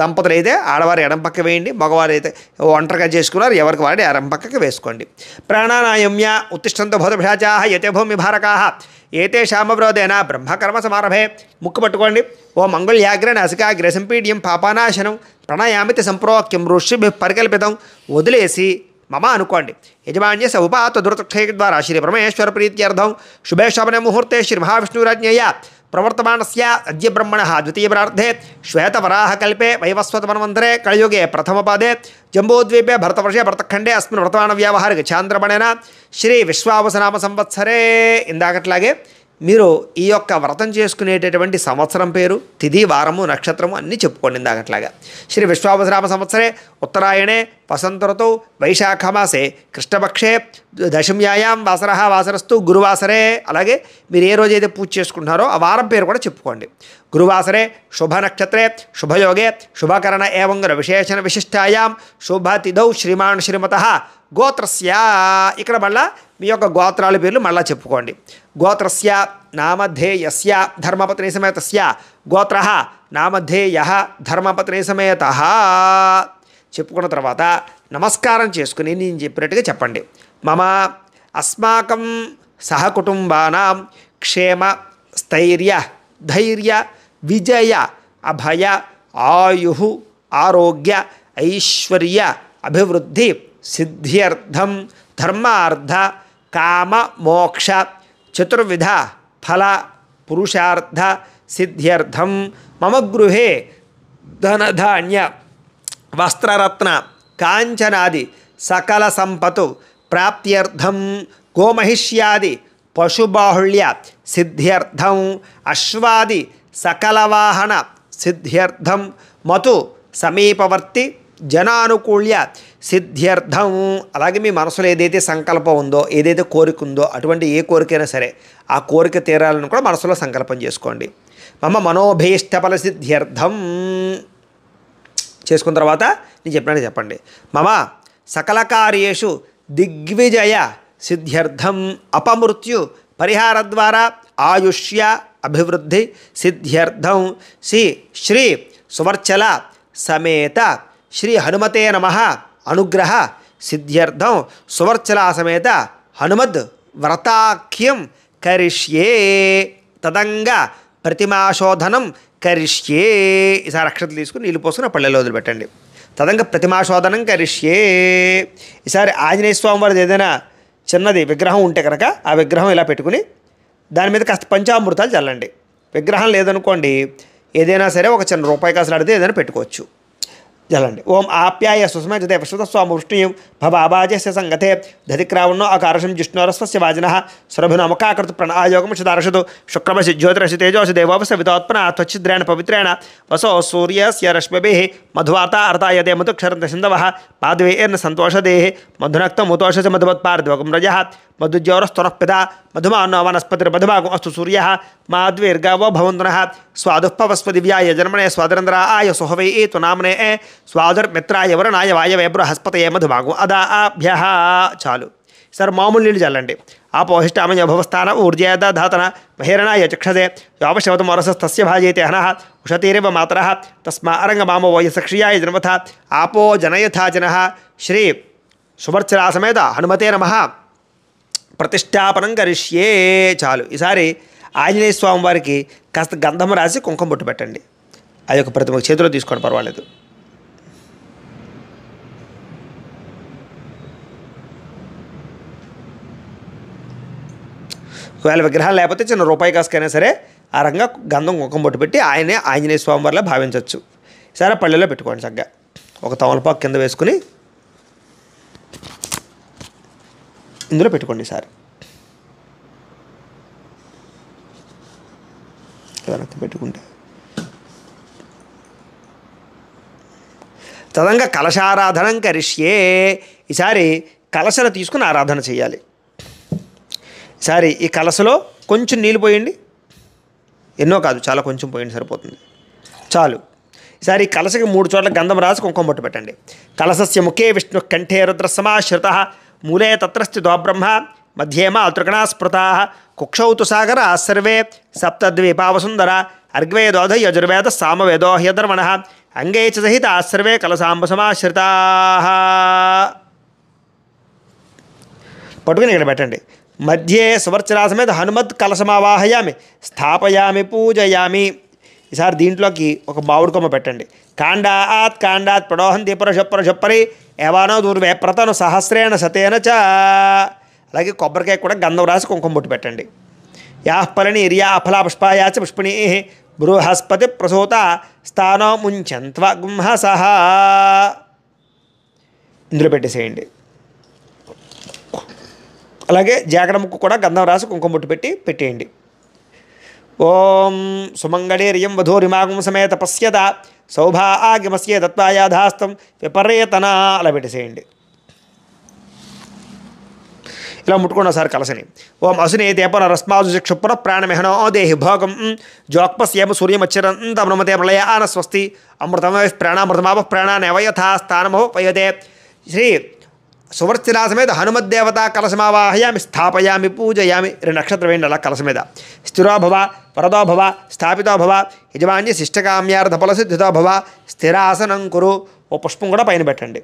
దంపతులు అయితే ఆడవారు ఎడం పక్క వేయండి, మగవారు అయితే ఒంటరిగా చేసుకున్నారు ఎవరికి వాడి ఎడం పక్కకి వేసుకోండి. ప్రాణానాయమ్య ఉత్తిష్టంతో భూతభిషాచాః యతే భూమి భారకాః ఏతే శామవ్రోధేన బ్రహ్మకర్మ సమారభే. ముక్కు పట్టుకోండి. ఓ మంగళ్యాగ్ర నాసికాగ్ర సంపీడ్యం పాపానాశనం ప్రణయామితి సంప్రోక్యం ఋషిభి పరికల్పితం. వదిలేసి మమ అనుకోండి. యజమాన్య సౌపాత దురతక్షయ ద్వారా శ్రీ పరమేశ్వర ప్రీత్యర్థం శుభే శోభనే ముహూర్తే శ్రీ మహావిష్ణురాజ్ఞేయ ప్రవర్తమానస్య అద్య బ్రహ్మణః ద్వితీయపరార్ధే శ్వేతవరాహకల్పే వైవస్వతమన్వంతరే కలియుగే ప్రథమపాదే జంబూద్వీపే భరతవర్షే భరతఖండే అస్మిన్ వర్తమాన వ్యావహారిక చాంద్రమణేన శ్రీ విశ్వావసనామ సంవత్సరే. ఇందాకట్లాగే మీరు ఈ యొక్క వ్రతం చేసుకునేటటువంటి సంవత్సరం పేరు, తిథి, వారము, నక్షత్రము అన్నీ చెప్పుకోండి ఇందాకట్లాగా. శ్రీ విశ్వావసరామ సంవత్సరే ఉత్తరాయణే వసంత ఋతౌ వైశాఖమాసే కృష్ణపక్షే దశమ్యాయాం వాసరస్తు గురువాసరే. అలాగే మీరు ఏ రోజైతే పూజ చేసుకుంటున్నారో ఆ వారం పేరు కూడా చెప్పుకోండి. గురువాసరే శుభ నక్షత్రే శుభయోగే శుభకరణ ఏవంగర విశేషణ విశిష్టాయాం శుభతిథౌ శ్రీమాన్ శ్రీమతః గోత్రస్య. ఇక్కడ మళ్ళా మీ యొక్క గోత్రాల పేర్లు మళ్ళా చెప్పుకోండి. గోత్రస్య నామధేయస్య ధర్మపత్ని సమేతస్య గోత్రః నామధేయః ధర్మపత్ని సమేతః చెప్పుకున్న తర్వాత నమస్కారం చేసుకుని నేను చెప్పినట్టుగా చెప్పండి. మమ అస్మాకం సహకుటుంబానాం క్షేమ స్థైర్య ధైర్య విజయ అభయ ఆయు ఆరోగ్య ఐశ్వర్య అభివృద్ధి సిద్ధ్యర్థం ధర్మార్థ కామ మోక్ష చతుర్విధ ఫల పురుషార్థ సిద్ధ్యర్థం మమ గృహే ధనధాన్య వస్త్రరత్న కాంచనాది సకల సంపతు ప్రాప్త్యర్థం గోమహిష్యాది పశుబాహుళ్య సిద్ధ్యర్థం అశ్వాది సకలవాహన సిద్ధ్యర్థం మతు సమీపవర్తి జనానుకూల్య సిద్ధ్యర్థం. అలాగే మీ మనసులో ఏదైతే సంకల్పం ఉందో, ఏదైతే కోరిక ఉందో, అటువంటి ఏ కోరికైనా సరే ఆ కోరిక తీరాలని కూడా మనసులో సంకల్పం చేసుకోండి. మమ మనోభీష్టఫల సిద్ధ్యర్థం చేసుకున్న తర్వాత నేను చెప్పినట్టు చెప్పండి. మమ సకల కార్యేషు దిగ్విజయ సిద్ధ్యర్థం అపమృత్యు పరిహార ద్వారా ఆయుష్య అభివృద్ధి సిద్ధ్యర్థం శ్రీ సువర్చల సమేత శ్రీ హనుమతే నమః అనుగ్రహ సిద్ధ్యర్థం సువర్చల సమేత హనుమద్ వ్రతాఖ్యం కరిష్యే తదంగ ప్రతిమాశోధనం కరిష్యే. ఈసారి అక్షతలు తీసుకుని నీళ్ళు పోసుకుని పళ్ళెలో వదిలిపెట్టండి. తదంగ ప్రతిమాశోధనం కరిష్యే. ఈసారి ఆంజనేయ స్వామి వారిది ఏదైనా చిన్నది విగ్రహం ఉంటే కనుక ఆ విగ్రహం ఇలా పెట్టుకుని దాని మీద కాస్త పంచామృతాలు చల్లండి. విగ్రహం లేదనుకోండి, ఏదైనా సరే ఒక చిన్న రూపాయి కాసులు ఆడితే ఏదైనా పెట్టుకోవచ్చు. జలండి. ఓం ఆప్యాయ సుస్మజతే విశ్వతస్వాముష్ణీయం భవాబాజస్య సంగతే దధిక్రావణో అకారశం జిష్ణోరస్వస్య వాజినః సురభినముఖాకృత ప్రణాయోగం శుదార్షతు శుక్రమసి జ్యోతిరసి తేజోసి దేవోపస వితోత్పన త్వచ్చిద్రేణ పవిత్రేణ వసో సూర్యస్య రశ్మిభిః మధువార్తా అర్తాయతే మధుక్షరంత సింధవః పాద్వేర్న సంతోషదేః మధునక్తం ముతోషసి మధువత్పార్ద్వకం రజః మధుజ్యోరస్తునః పితా మధుమాన్నో వనస్పతిర్మధుభాగం అస్తు సూర్యః మాద్వేర్గావో భవంతునః స్వాదుఃపవస్వ దివ్యాయ జన్మనే స్వాదరంధ్రాయ సుహవై త్వనామనే స్వాదుర్మిత్రాయ వరుణాయ వాయవే బృహస్పతయే మధుభాగం అదాభ్యః. చాలు. సరే మామూలు నీళ్ళు చల్లండి. ఆపోహిష్టామయ భవస్థాన ఊర్జేదాధాతన మహేరణాయ చక్షసే యోపశవతమరసస్తస్య భాజయతే హనః ఉషతీరేవ మాతరః తస్మా అరంగమామో వయసక్షియాయ జన్మథ ఆపో జనయథా జనః శ్రీ సువర్చలా సమేత హనుమతే నమః ప్రతిష్టాపనం కరిష్యే. చాలు. ఈసారి ఆంజనేయ స్వామి వారికి కాస్త గంధం రాసి కుంకుమ బొట్టు పెట్టండి. ఆ యొక్క ప్రతిమ చేతిలో తీసుకోండి, పర్వాలేదు. ఒకవేళ విగ్రహాలు లేకపోతే చిన్న రూపాయి కాసుకైనా సరే ఆ రంగా గంధం కుంకుమ బొట్టు పెట్టి ఆయనే ఆంజనేయ స్వామి వారిలా భావించవచ్చు. సరే పళ్ళెలో పెట్టుకోండి. చక్కగా ఒక తమలపాకు కింద వేసుకుని ఇందులో పెట్టుకోండి. సార్ వెనక్కి పెట్టుకుంటే తదంగా కలశారాధనం కరిష్యే. ఈసారి కలశను తీసుకుని ఆరాధన చేయాలి. ఈసారి ఈ కలశలో కొంచెం నీళ్ళు పోయండి. ఎన్నో కాదు, చాలా కొంచెం పోయండి, సరిపోతుంది. చాలు. ఈసారి ఈ కలశకి 3 చోట్ల గంధం రాసి కుంకుమ బొట్టు పెట్టండి. కలశస్య ముఖే విష్ణు కంఠే రుద్రసమాశ్రితః మూలే తత్ర స్థితో బ్రహ్మ మధ్యే మాతృగణా స్మృతాః కుక్షౌ తు సాగరా సర్వే సప్తద్వీపావసుందర అర్గ్వేదోధ యజుర్వేద సామవేదో హ్యధర్మణః అంగే చ సహితా సర్వే కలశాంబ సమాశ్రితాః. పట్టుకుని ఇక్కడ పెట్టండి. మధ్యే సువర్చలా సమేత హనుమత్ కలశమావాహయామి స్థాపయామి పూజయామి. ఈసారి దీంట్లోకి ఒక మామిడి కొమ్మ పెట్టండి. కాండాత్ ప్రడోహంతి పరుషప్పరి ఏవానో దూర్వే ప్రతను సహస్రేణ శతేన చ. అలాగే కొబ్బరికాయ కూడా గంధం రాసి కుంకుమ బొట్టు పెట్టండి. యాః ఫలని ఇర్యా అఫలా పుష్పాయాచ పుష్పిణీ బృహస్పతి ప్రసూత స్థానో ముంచంత్వ గుంహసః. ఇందులో పెట్టేసేయండి. అలాగే జాగడ ముక్కు కూడా గంధం రాసి కుంకుమ బొట్టు పెట్టేయండి. ఓం సుమంగళీర్యం వధూరిమాగం సమేత పశ్యత సౌభాగ్యమస్య తత్వాయాధాస్తం విపరేతన అలా పెట్టేసేయండి. ఇలా ముట్టుకోండి ఒకసారి కలసని. ఓం అసునేతే పునరస్మాసు క్షుప్ర ప్రాణమిహనో దేహి భోగం జోక్పస్యేమ సూర్యమచ్చిరంతమృమతే ప్రళయాన స్వస్తి అమృతమ ప్రాణామృతమాప ప్రాణానేవయథా స్థానమో పయతే. శ్రీ సువర్చనా సమేత హనుమద్దేవత కలశమావాహయామి స్థాపయామి పూజయామి. 2 నక్షత్రం వేయండి అలా కలశ మీద. స్థిరో భవ పరదో భవ స్థాపితో భవ యజమాన్య శిష్టకామ్యార్థ ఫలసిద్ధితో భవ స్థిరాసనం కురు. ఓ పుష్పం కూడా పైన పెట్టండి.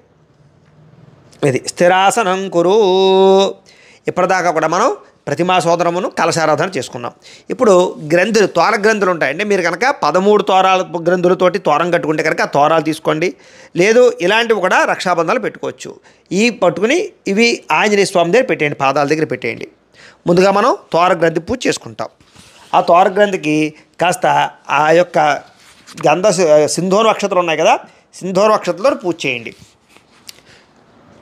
ఇది స్థిరాసనం కురు. ఇప్పటిదాకా కూడా మనం ప్రతిమా సోదరమును కలశారాధన చేసుకున్నాం. ఇప్పుడు గ్రంథులు తోర గ్రంథులు ఉంటాయండి. మీరు కనుక 13 తోరాల గ్రంథులతోటి తోరం కట్టుకుంటే కనుక ఆ తోరాలు తీసుకోండి. లేదు ఇలాంటివి కూడా రక్షాబంధాలు పెట్టుకోవచ్చు. ఈ పట్టుకుని ఇవి ఆంజనేయ స్వామి దగ్గర పెట్టేయండి, పాదాల దగ్గర పెట్టేయండి. ముందుగా మనం తోర గ్రంథి పూజ చేసుకుంటాం. ఆ తోర గ్రంథికి కాస్త ఆ యొక్క గంధ సింధూర నక్షత్రాలు ఉన్నాయి కదా, సింధూర నక్షత్రంతో పూజ చేయండి.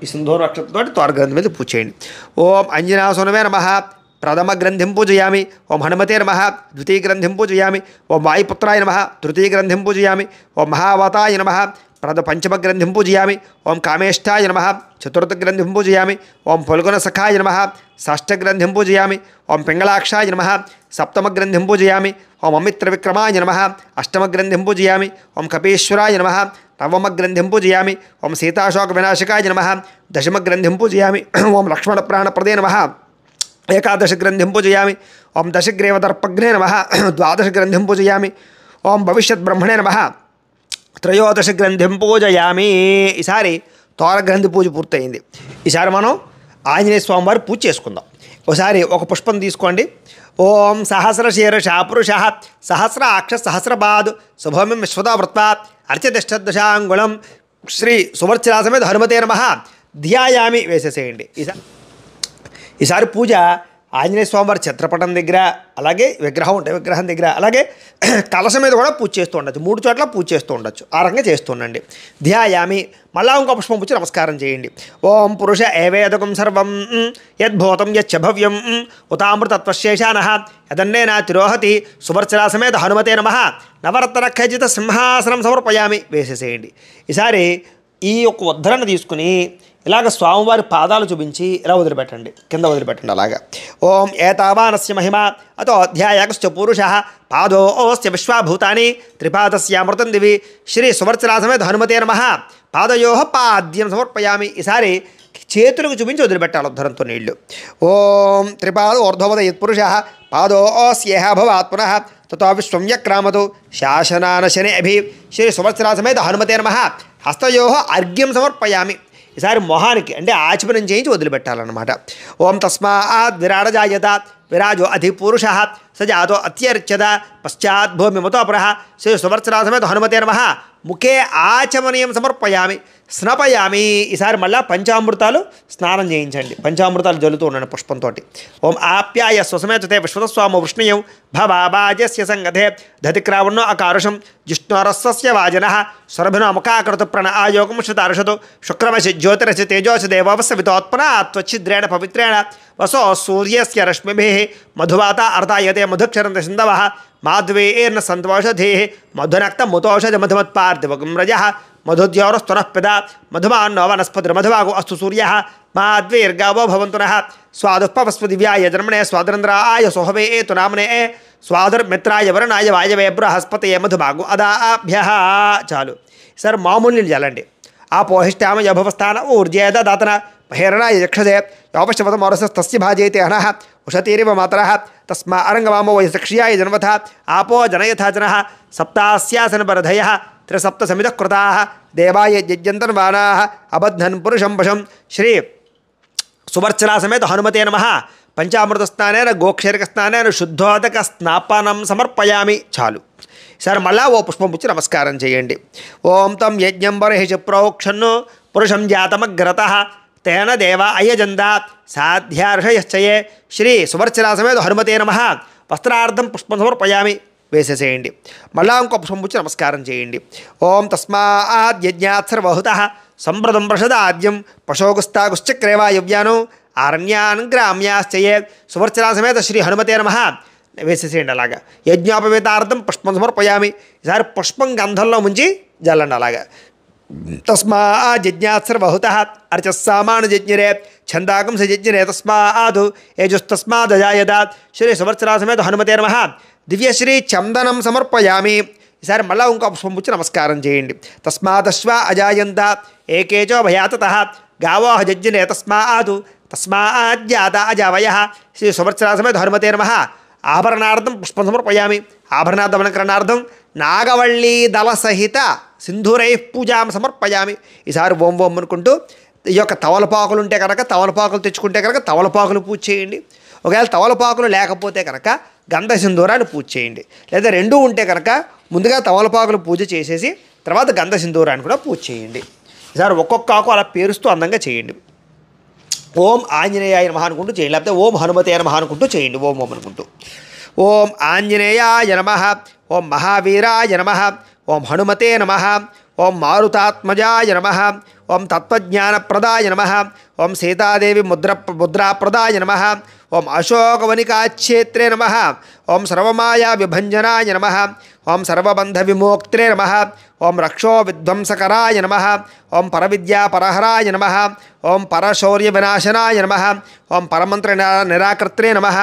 ఈ సింధూర నక్షత్రంతో తోర గ్రంథి మీద పూజ చేయండి. ఓం అంజనాసునవే నమః ప్రథమ గ్రంథిం పూజయామి. ఓం హనుమతే నమః ద్వితీయ గ్రంథిం పూజయామి. ఓం వాయుపుత్రాయ నమః తృతీయ గ్రంథిం పూజయామి. ఓం మహావతాయ నమః పంచమ గ్రంథిం పూజయామి. ఓం కామేష్టాయ నమః చతుర్థ గ్రంథిం పూజయామి. ఓం ఫల్గుణ సఖాయ నమః షష్ఠ గ్రంథిం పూజయామి. ఓం పింగళాక్షాయ నమః సప్తమ గ్రంథిం పూజయామి. ఓం అమిత్ర విక్రమాయ నమః అష్టమ గ్రంథిం పూజయామి. ఓం కపీశ్వరాయ నమః నవమ గ్రంథిం పూజయామి. ఓం సీతాశోక వినాశకాయ నమః దశమ గ్రంథిం పూజయామి. ఓం లక్ష్మణ ప్రాణప్రదే నమః ఏకాదశ గ్రంథిం పూజయామి. ఓం దశగ్రీవ దర్పగ్నే నమః ద్వాదశ గ్రంథిం పూజయామి. ఓం భవిష్యత్ బ్రహ్మణే నమః త్రయోదశ గ్రంథిం పూజయామి. ఈసారి తోర గ్రంథి పూజ పూర్తయింది. ఈసారి మనం ఆంజనేయ స్వామి వారి పూజ చేసుకుందాం. ఒకసారి ఒక పుష్పం తీసుకోండి. ఓం సహస్రశీర్ష పురుష సహస్రాక్ష సహస్రపాద్ శుభమిం విశ్వదా వృత్వా అర్చతిష్టదశాంగుళం శ్రీ సువర్చనా సమేత హనుమతే నమః ధ్యాయామి వేసేసేయండి. ఈసారి పూజ ఆంజనేయ స్వామివారి చిత్రపటం దగ్గర, అలాగే విగ్రహం ఉంటే విగ్రహం దగ్గర, అలాగే కలశం మీద కూడా పూజ చేస్తూ ఉండొచ్చు. 3 చోట్ల పూజ చేస్తూ ఉండొచ్చు. ఆ రకంగా చేస్తుండండి. ధ్యాయామి. మళ్ళా ఇంకో పుష్పం పూచి నమస్కారం చేయండి. ఓం పురుష ఏవేదకం సర్వం యద్భూతం యచ్చ భవ్యం ఉతామృతత్వశేషానః యదన్నేన తిరోహతి సువర్చనా సమేత హనుమతే నమః నవరత్న ఖచ్చిత సింహాసనం సమర్పయామి వేసేసేయండి. ఈసారి ఈ యొక్క ఉద్ధరణ తీసుకుని ఇలాగ స్వామివారి పాదాలు చూపించి ఇలా వదిలిపెట్టండి, కింద వదిలిపెట్టండి అలాగా. ఓం ఏతావానస్య మహిమ అతో అధ్యాయశ్చ పురుష పాదోస్య విశ్వాభూతాని త్రిపాదస్యామృతం దివి శ్రీ సువర్చనా సమేత హనుమతే నమః పాదయో పాద్యం సమర్పయామి. ఈసారి చేతులకు చూపించి వదిలిపెట్టాలి ఉద్ధరంతో నీళ్లు. ఓం త్రిపాద ఊర్ధ్వపద యత్పురుష పాదోస్యేహ భవాత్ పునః తతో విశ్వంయక్రామతు శాసనానశనే అభి శ్రీ సువర్చనా సమేత హనుమతే నమః హస్తయో అర్ఘ్యం సమర్పయామి. ఈసారి మొహానికి అంటే ఆచమనం చేయించి వదిలిపెట్టాలన్నమాట. ఓం తస్మాత్ విరాడజాయత విరాజో అధిపురుష సజాతో అత్యర్చద పశ్చాత్ భూమిమతోపరః శ్రీ సువర్చనా సమేత హనుమతే నమః ముఖే ఆచమనీయం సమర్పయామి స్నపయామి. ఈసారి మళ్ళీ పంచామృతాలు స్నానం చేయించండి. పంచామృతాలు జల్లుతూ ఉండండి పుష్పంతో. ఓం ఆప్యాయ స్వసమేతే విశ్వతస్వామ వృష్ణీయం భవాజస్య సంగతే దతిక్రావణో అకారుషం జిష్ణోరస్య వాజనః స్వరభినో ముఖాకృత ప్రణ్ ఆయోగం శతారుషతు శుక్రమసి జ్యోతిరసి తేజోసి దేవవస్య వితోత్పనా త్వచ్చిద్రేణ పవిత్రేణ వసో సూర్యస్య రశ్మిభిః మధువాత అర్ధాయతే మధుక్షరంత సింధవః మాధ్వేర్న సంతోషధేః మధునక్త ముతోషధ మధుమత్పార్థివగం రజః మధుద్యోరస్తునః పిదా మధుమాన్నో వనస్పతిర్మధువాగో అస్తు సూర్యః మాద్వేర్గావో భవంతు నః స్వాదుఃపవస్వ దివ్యాయ జన్మనే స్వాదరంద్రాయ సోహవే ఏతు నామనే స్వాదుర్మిత్రాయ వరుణాయ వాయవే బృహస్పతయే మధుమాగు అదాభ్యః. చాలు. సార్ మామూలు నీళ్ళు చల్లండి. ఆ పోహిష్టామ యభవస్థాన ఊర్జేద దాతన మహేరణాయ యక్షదే యోపశవతమరసస్తస్య భాజయతే అనః ఉషతీరివ మాతరః తస్మా అరంగమామో వయసక్ష్యాయ జన్మథ ఆపో జనయథా జనః సప్తాస్యాసనపరధయః త్రిసప్త సమితః కృతాః దేవాయ యజ్ఞంతన్వానాః అబద్ధన్ పురుషం వశం శ్రీ సువర్చనా సమేత హనుమతే నమః పంచామృత స్నానేన గోక్షరిక స్నానేన శుద్ధోదక స్నాపనం సమర్పయామి. చాలు. సరే మళ్ళా ఓ పుష్పం పుచ్చి నమస్కారం చేయండి. ఓం తం యజ్ఞం బర్హిష ప్రోక్షన్ను పురుషం జాతమగ్రతః తేన దేవ అయజంద సాధ్యార్షయశ్చయే శ్రీ సువర్చనా సమేత హనుమతే నమః వస్త్రార్థం పుష్పం సమర్పయామి వేసేసేయండి. మళ్ళా ఇంకో పుష్పం పుచ్చి నమస్కారం చేయండి. ఓం తస్మాత్ యజ్ఞాత్ సర్వహుతః సంప్రదం ప్రషదాద్యం పశోగుస్తాగుశ్చక్రేవాయవ్యాను ఆరణ్యాన్ గ్రామ్యాశ్చయే సువర్చనా సమేత శ్రీ హనుమతే నమః వేసేసేయండి. అలాగా యజ్ఞోపవేతార్థం పుష్పం సమర్పయామి. ఈసారి పుష్పం గంధంలో ముంచి జల్లండి. అలాగా తస్మా జిజ్ఞాసర్ బహుత అర్చస్సామాను జజ్ఞరే ఛందాకం సజ్ఞరే తస్మాదు ఏజుస్తస్మాదజాయదాత్ శ్రీ సువర్చరా సమేత హనుమతే నమః దివ్యశ్రీ చందనం సమర్పయామి. ఈసారి మళ్ళీ ఇంకో పుష్పం పుచ్చి నమస్కారం చేయండి. తస్మాదశ్వ అజాయంత ఏకేచో భయాతతః గావో జజ్ఞరే తస్మాదు తస్మాజ్జాత అజావయ శ్రీ సువర్చరా సమేత హనుమతే నమః ఆభరణార్థం పుష్పం సమర్పయామి. ఆభరణార్థమలంకరణార్థం నాగవళ్ళీ దళ సహిత సింధూరై పూజాం సమర్పయామి. ఈసారి ఓం ఓం అనుకుంటూ ఈ యొక్క తవలపాకులు ఉంటే కనుక తవలపాకులు తెచ్చుకుంటే కనుక తవలపాకులు పూజ చేయండి. ఒకవేళ తవలపాకులు లేకపోతే కనుక గంధ సింధూరాన్ని పూజ చేయండి. లేదా రెండూ ఉంటే కనుక ముందుగా తవలపాకులు పూజ చేసేసి తర్వాత గంధ సింధూరాన్ని కూడా పూజ చేయండి. ఈసారి ఒక్కొక్క ఆకు అలా పేరుస్తూ అందంగా చేయండి. ఓం ఆంజనేయాయ నమః అనుకుంటూ చేయండి. లేకపోతే ఓం హనుమతే నమః అనుకుంటూ చేయండి. ఓం ఓం అనుకుంటూ ఓం ఆంజనేయాయ నమః, ఓం మహావీరాయ నమః, ఓం హనుమతే నమః, ఓం మారుతాత్మజాయ నమః, ఓం తత్వజ్ఞానప్రదాయ నమః, ఓం సీతాదేవి ముద్రాప్రదాయ నమః, ఓం అశోకవనికాక్షేత్రే నమః, ఓం సర్వమాయా విభంజనాయ నమః, ఓం సర్వబంధ విమోక్త్రే నమః, ఓం రక్షో విధ్వంసకరాయ నమః, ఓం పరవిద్యాపరహరాయ నమః, ఓం పరశౌర్య వినాశనాయ నమః, ఓం పరమంత్ర నిరాకర్త్రే నమః,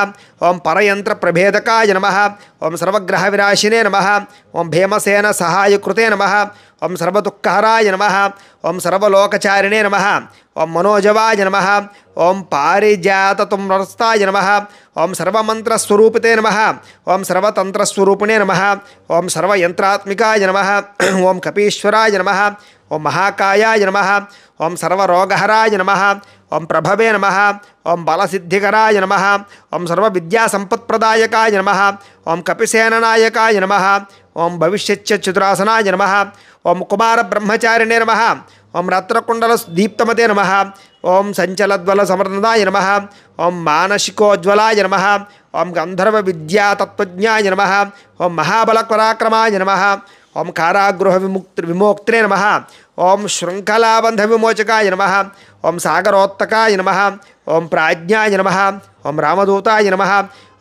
ఓం పరయంత్ర ప్రభేదకాయ నమః, ఓం సర్వగ్రహ వినాశినే నమః, ఓం భీమసేన సహాయకృతే నమః, ఓం సర్వదుఃఖహరాయ నమః, ఓం సర్వలోకచారిణే నమః, ఓం మనోజవాయ నమః, ఓం పారిజాతతుమ్రస్తాయ నమః, ఓం సర్వమంత్రస్వరూపితే నమః, ఓం సర్వతంత్రస్వరూపిణే నమః, ఓం సర్వయంత్రాత్మికాయ నమః, ఓం కపీశ్వరాయ నమః, ఓం మహాకాయాయ నమః, ఓం సర్వరోగహరాయ నమః, ఓం ప్రభవే నమః, ఓం బలసిద్ధికరాయ నమః, ఓం సర్వవిద్యాసంపత్ప్రదాయకాయ నమః, ఓం కపిసేననాయకాయ నమః, ఓం భవిష్యచ్చతురాసనాయ నమః, ఓం కుమార బ్రహ్మచారిణే నమః, ఓం రత్నకుండల దీప్తమతే నమః, ఓం సంచలద్వల సమర్ణదాయ నమః, ఓం మానసికోజ్వలాయ నమః, ఓం గంధర్వ విద్యాతత్వజ్ఞాయ నమః, ఓం మహాబలపరాక్రమాయ నమః, ఓం కారాగృహ విమోక్త్రే నమః, ఓం శృంఖలాబంధ విమోచకాయ నమః, ఓం సాగరోత్తకాయ నమః, ఓం ప్రాజ్ఞాయ నమః, ఓం రామదూతాయ నమః,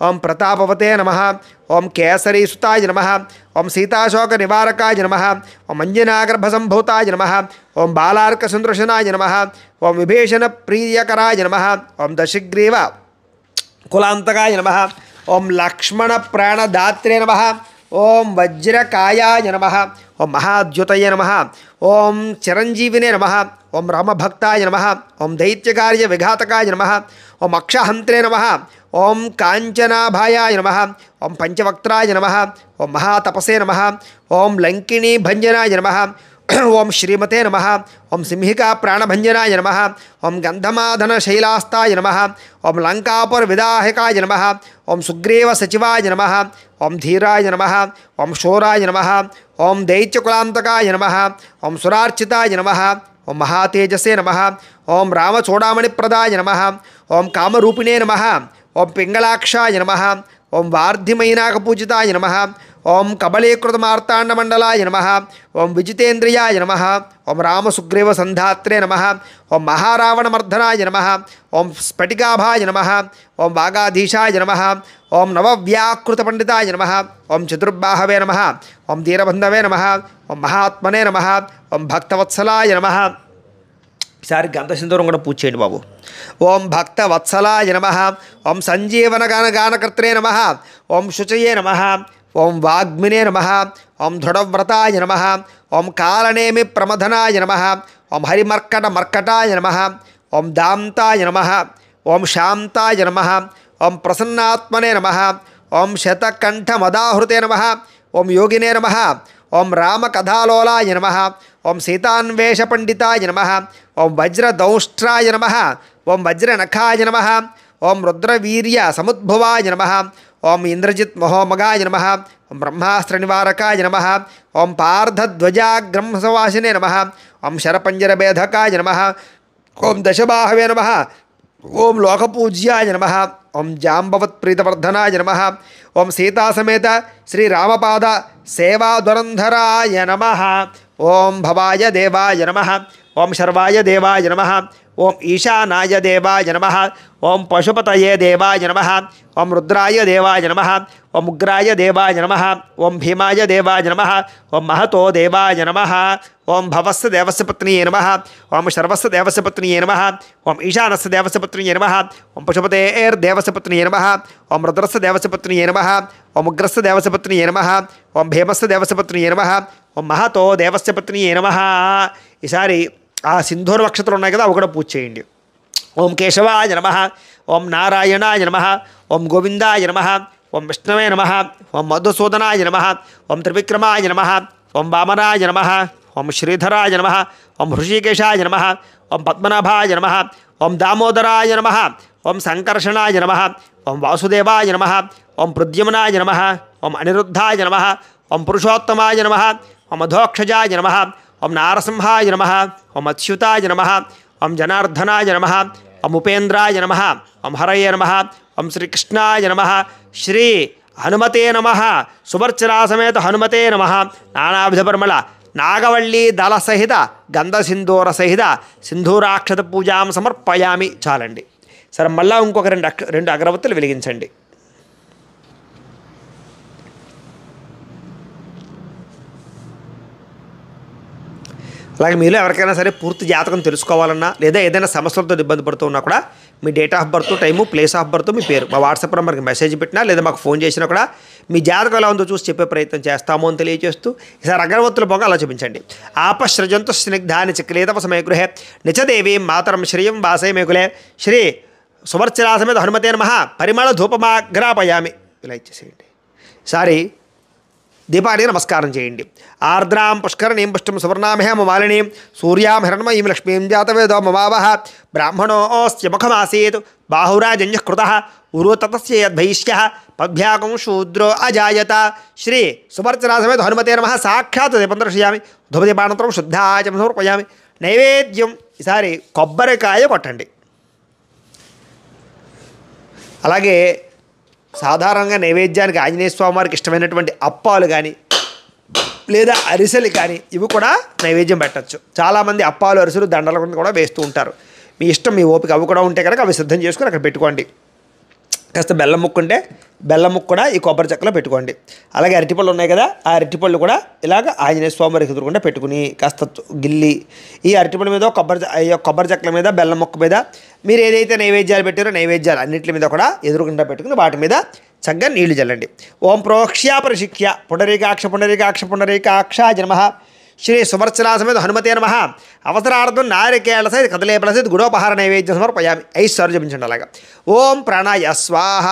ఓం ప్రతాపవతే నమః, ఓం కేసరీసుతాయ నమః, ఓం సీతాశోక నివారకాయ నమః, ఓం అంజనాగర్భసంభూతాయ నమః, ఓం బాలార్క సందృశనాయ నమః, ఓం విభీషణ ప్రియకరాయ నమః, ఓం దశగ్రీవ కులాంతకాయ నమః, ఓం లక్ష్మణ ప్రాణదాత్రే నమః, ఓం వజ్రకాయాయ నమః, ఓం మహాద్యుతయ నమః, ఓం చిరంజీవినే నమః, ఓం రామభక్తాయ నమః, ఓం దైత్యకార్య విఘాతకాయ నమః, ఓం అక్షహంత్రే నమః, ఓం కాంచనాభాయాయ నమః, ఓం పంచవక్త్రాయ నమః, ఓం మహాతపసే నమః, ఓం లంకినీ భంజనాయ నమః, ఓం శ్రీమతే నమః, ఓం సింహికా ప్రాణభంజనాయ నమః, ఓం గంధమాధన శైలాస్తాయ నమః, ఓం లంకాపుర విదాహకాయ నమః, ఓం సుగ్రీవ సచివాయ నమః, ఓం ధీరాయ నమః, ఓం శూరాయ నమః, ఓం దైత్యకులాంతకాయ నమః, ఓం సురార్చితాయ నమః, ఓం మహాతేజసే నమః, ఓం రామచూడామణిప్రదాయ నమః, ఓం కామరూపిణే నమః, ఓం పింగళాక్షాయ నమః, ఓం వార్ధిమైనాకపూజితాయ నమః, ఓం కబలీకృతమార్తాండమండలాయ నమః, ఓం విజితేంద్రియాయ నమః, ఓం రామసుగ్రీవ సంధాత్రే నమః, ఓం మహారావణమర్ధనాయ నమః, ఓం స్ఫటికాభాయ నమః, ఓం వాగాధీశాయ నమః, ఓం నవవ్యాకృతపండితాయ నమః, ఓం చతుర్బాహవే నమః, ఓం ధీరబంధవే నమః, ఓం మహాత్మనే నమః, ఓం భక్తవత్సలాయ నమః. ఈసారి గంధ సింధూరం కూడా పూజ చేయండి బాబు. ఓం భక్తవత్సలాయ నమః, ఓం సంజీవన గానకర్త్రే నమః, ఓం శుచయే నమః, ఓం వాగ్మినే నమః, ఓం దృఢవ్రతాయ నమః, ఓం కాలనేమి ప్రమథనాయ నమః, ఓం హరిమర్కటాయ నమః, ఓం దాంతాయ నమః, ఓం శాంతాయ నమః, ఓం ప్రసన్నాత్మనే నమః, ఓం శతకంఠమదాహృతే నమః, ఓం యోగినే నమః, ఓం రామకథాలోలాయ నమః, ఓం సీతాన్వేషపండితాయ నమః, ఓం వజ్రదౌష్ట్రాయ నమః, ఓం వజ్రనఖాయ నమః, ఓం రుద్రవీర్య సముద్భవాయ నమః, ఓం ఇంద్రజిత్ మహోమగాయ నమః, ఓం బ్రహ్మాస్త్ర నివారకాయ నమః, ఓం పార్థధ్వజాగ్రంసవాసినే నమః, ఓం శరపంజరభేదకాయ నమః, ఓం దశబాహవే నమః, ఓం లోకపూజ్యాయ నమః, ఓం జాంబవత్ప్రీతవర్ధనాయ నమః, ఓం సీతాసమేత శ్రీరామపాద సేవాదురంధరాయ నమః, ఓం భవాయ దేవాయ నమః, ఓం శర్వాయ దేవాయ నమః, ఓం ఈశానాయ దేవాయ నమః. ఓం పశుపతయే దేవాయ నమః. ఓం రుద్రాయ దేవాయ నమః. ఓం ఉగ్రాయ దేవాయ నమః. ఓం భీమాయ దేవాయ నమః. ఓం మహతో దేవాయ నమః. ఓం భవస్య దేవస్య పత్నియే నమః. ఓం శర్వస్య దేవస్య పత్నియే నమః. ఓం ఈశానస్య దేవస్య పత్నియే నమః. ఓం పశుపతేర్దేవస్య పత్నియే నమః. ఓం రుద్రస్య దేవస్య పత్నియే నమః. ఓం ఉగ్రస్య దేవస్య పత్నియే నమః. ఓం భీమస్య దేవస్య పత్నియే నమః. ఓం మహతో దేవస్య పత్నియే నమః. ఈసారి ఆ సింధూర నక్షత్రాలు ఉన్నాయి కదా అవి కూడా పూజ చేయండి. ఓం కేశవాయ నమః. ఓం నారాయణాయ నమః. ఓం గోవిందాయ నమః. ఓం విష్ణవే నమః. ఓం మధుసూదనాయ నమః. ఓం త్రివిక్రమాయ నమః. ఓం వామనాయ నమః. ఓం శ్రీధరాయ నమః. ఓం హృషికేశాయ నమః. ఓం పద్మనాభాయ నమః. ఓం దామోదరాయ నమః. ఓం సంకర్షణాయ నమః. ఓం వాసుదేవాయ నమః. ఓం ప్రద్యుమ్నాయ నమః. ఓం అనిరుద్ధాయ నమః. ఓం పురుషోత్తమాయ నమః. ఓం అధోక్షజాయ నమః. ఓం నారసింహాయ నమః. ఓం అచ్యుతాయ నమః. ఓం జనార్దనాయ నమః. ఓం ఉపేంద్రాయ నమః. ఓం హరయే నమః. ఓం శ్రీకృష్ణాయ నమః. శ్రీ హనుమతే నమః. సువర్చరా సమేత హనుమతే నమః. నానావిధ పరిమళ నాగవల్లి దళ సహిత గంధ సింధూర సహిత సింధూరాక్షత పూజాం సమర్పయామి. చాలండి. సరే, మళ్ళీ ఇంకొక రెండు అగరవత్తులు వెలిగించండి. అలాగే మీలో ఎవరికైనా సరే పూర్తి జాతకం తెలుసుకోవాలన్నా లేదా ఏదైనా సమస్యలతో ఇబ్బంది పడుతూ ఉన్నా కూడా మీ date of birth, time, place of birth, మీ పేరు మా వాట్సాప్ నెంబర్కి మెసేజ్ పెట్టినా లేదా మాకు ఫోన్ చేసినా కూడా మీ జాతకం ఎలా ఉందో చూసి చెప్పే ప్రయత్నం చేస్తాము అని తెలియజేస్తూ ఈసారి అగరవత్తుల పొగ అలా చూపించండి. ఆపసృజంతు స్నిగ్ధాని చిక్లేతవ సమయగృహే నిచదేవీం మాతరం శ్రియం వాసయమేకులే శ్రీ సువర్చరా సమేత హనుమతే నమః. పరిమళ ధూపమాగ్రాపయామి. ఇలా ఇచ్చేసేయండి. సారీ దీపానికి నమస్కారం చేయండి. ఆర్ద్రాం పుష్కరణీం పుష్టం సువర్ణామహేమ మాలినీం సూర్యాం హిరణ్మయీం లక్ష్మీం జాతవేదో మమావహ. బ్రాహ్మణోస్య ముఖమాసీత్ బాహురాజన్యః కృతః ఉరు తతస్య యద్భైష్యః పద్భ్యాకం శూద్రో అజాయత. శ్రీ సువర్చరా సమేత హనుమతే నమః. సాక్షాత్ దీపం దర్శయామి. ధూపదీపానంతరం శుద్ధాచమనం సమర్పయామి. నైవేద్యం ఈసారి కొబ్బరికాయ కొట్టండి. అలాగే సాధారణంగా నైవేద్యానికి ఆంజనేయ స్వామి వారికి ఇష్టమైనటువంటి అప్పాలు కానీ లేదా అరిసెలు కానీ ఇవి కూడా నైవేద్యం పెట్టచ్చు. చాలామంది అప్పాలు, అరిసెలు, దండల కూడా వేస్తూ ఉంటారు. మీ ఇష్టం, మీ ఓపిక. అవి కూడా ఉంటే కనుక అవి సిద్ధం చేసుకుని అక్కడ పెట్టుకోండి. కాస్త బెల్లం ముక్క ఉంటే బెల్లం ముక్క కూడా ఈ కొబ్బరి చెక్కలో పెట్టుకోండి. అలాగే అరటిపళ్ళు ఉన్నాయి కదా, ఆ అరటిపళ్ళు కూడా ఇలాగ ఆంజనేయ స్వామి వారికి ఎదురుకుండా పెట్టుకుని కాస్త గిల్లి ఈ అరటిపళ్ళ మీద కొబ్బరి చెక్కల మీద బెల్లం ముక్క మీద మీరు ఏదైతే నైవేద్యాలు పెట్టారో నైవేద్యాలు అన్నింటి మీద కూడా ఎదురుకుండా పెట్టుకుని వాటి మీద చక్కగా నీళ్లు చల్లండి. ఓం ప్రోక్ష్య పరిశిక్ష్య పుండరీకాక్ష పుండరీకాక్ష పుండరీకాక్షాయ నమః. శ్రీ సువర్చరా సమేత హనుమతే నమః. అవసరార్థం నారికేళ సహిత కదలేపల సహిత గుడోపహార నైవేద్యం సమర్పయామి. 5 సార్లు జపించండి అలాగా. ఓం ప్రాణాయ స్వాహ.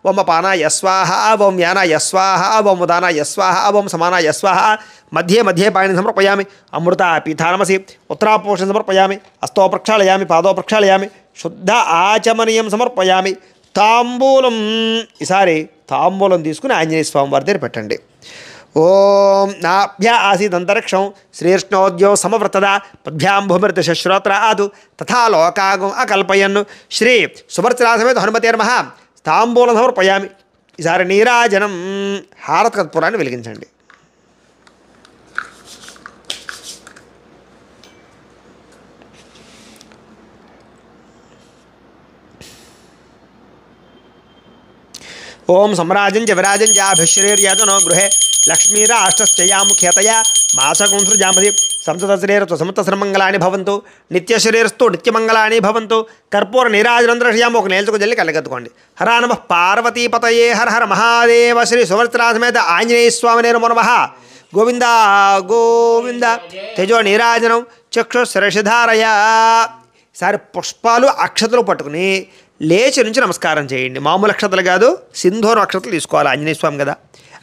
ఓం అపానాయ స్వాహ. ఓం యానాయ స్వాహ. ఓం ఉదానాయ స్వాహ. ఓం సమానాయ స్వాహ. మధ్యే మధ్యే పాణిని సమర్పయామి. అమృత పీఠానమసి ఉత్తరాపోషణ సమర్పయామి. హస్తో ప్రక్షాళయామి. పాదో ప్రక్షాళయామి. శుద్ధ ఆచమనీయం సమర్పయామి. తాంబూలం ఈసారి తాంబూలం తీసుకుని ఆంజనేయ స్వామి వారి దగ్గర పెట్టండి. ఓం నాభ్య ఆసీదంతరిక్షం శ్రీకృష్ణోద్యో సమవ్రతద పద్భ్యాం భూమిర్త శశ్రోత్ర ఆదు తథా లోకాగం అకల్పయన్. శ్రీ సువర్చరా సమేత హనుమతే నమః. తాంబూలం సమర్పయామి. ఈసారి నీరాజనం హారత కర్పూరాన్ని వెలిగించండి. ఓం సమ్రాజం చ విరాజం చాభిశ్రీర్యాజనో గృహే లక్ష్మీరాష్టశ్చయాముఖ్యతయా మాసకుంసృజామసి సంతతశ్రీరస్తు సమతశ్రమంగళాని భవంతు. నిత్యశ్రీరస్తు నిత్యమంగళాని భవంతు. కర్పూర నీరాజనంద్రశ్యాము ఒక నేల్చుకు జల్లి కళ్ళగత్తుకోండి. హర నమః పార్వతీపతయే హర హర మహాదేవ. శ్రీ సువర్చరా సమేత ఆంజనేయ స్వామినే నమో నమః. గోవింద గోవింద. తేజో నీరాజనం చక్షుశిరషిధారయ. ఈసారి పుష్పాలు అక్షతలు పట్టుకుని లేచి నుంచి నమస్కారం చేయండి. మామూలు అక్షతలు కాదు, సింధూర అక్షతలు తీసుకోవాలి. ఆంజనేయ స్వామి కదా,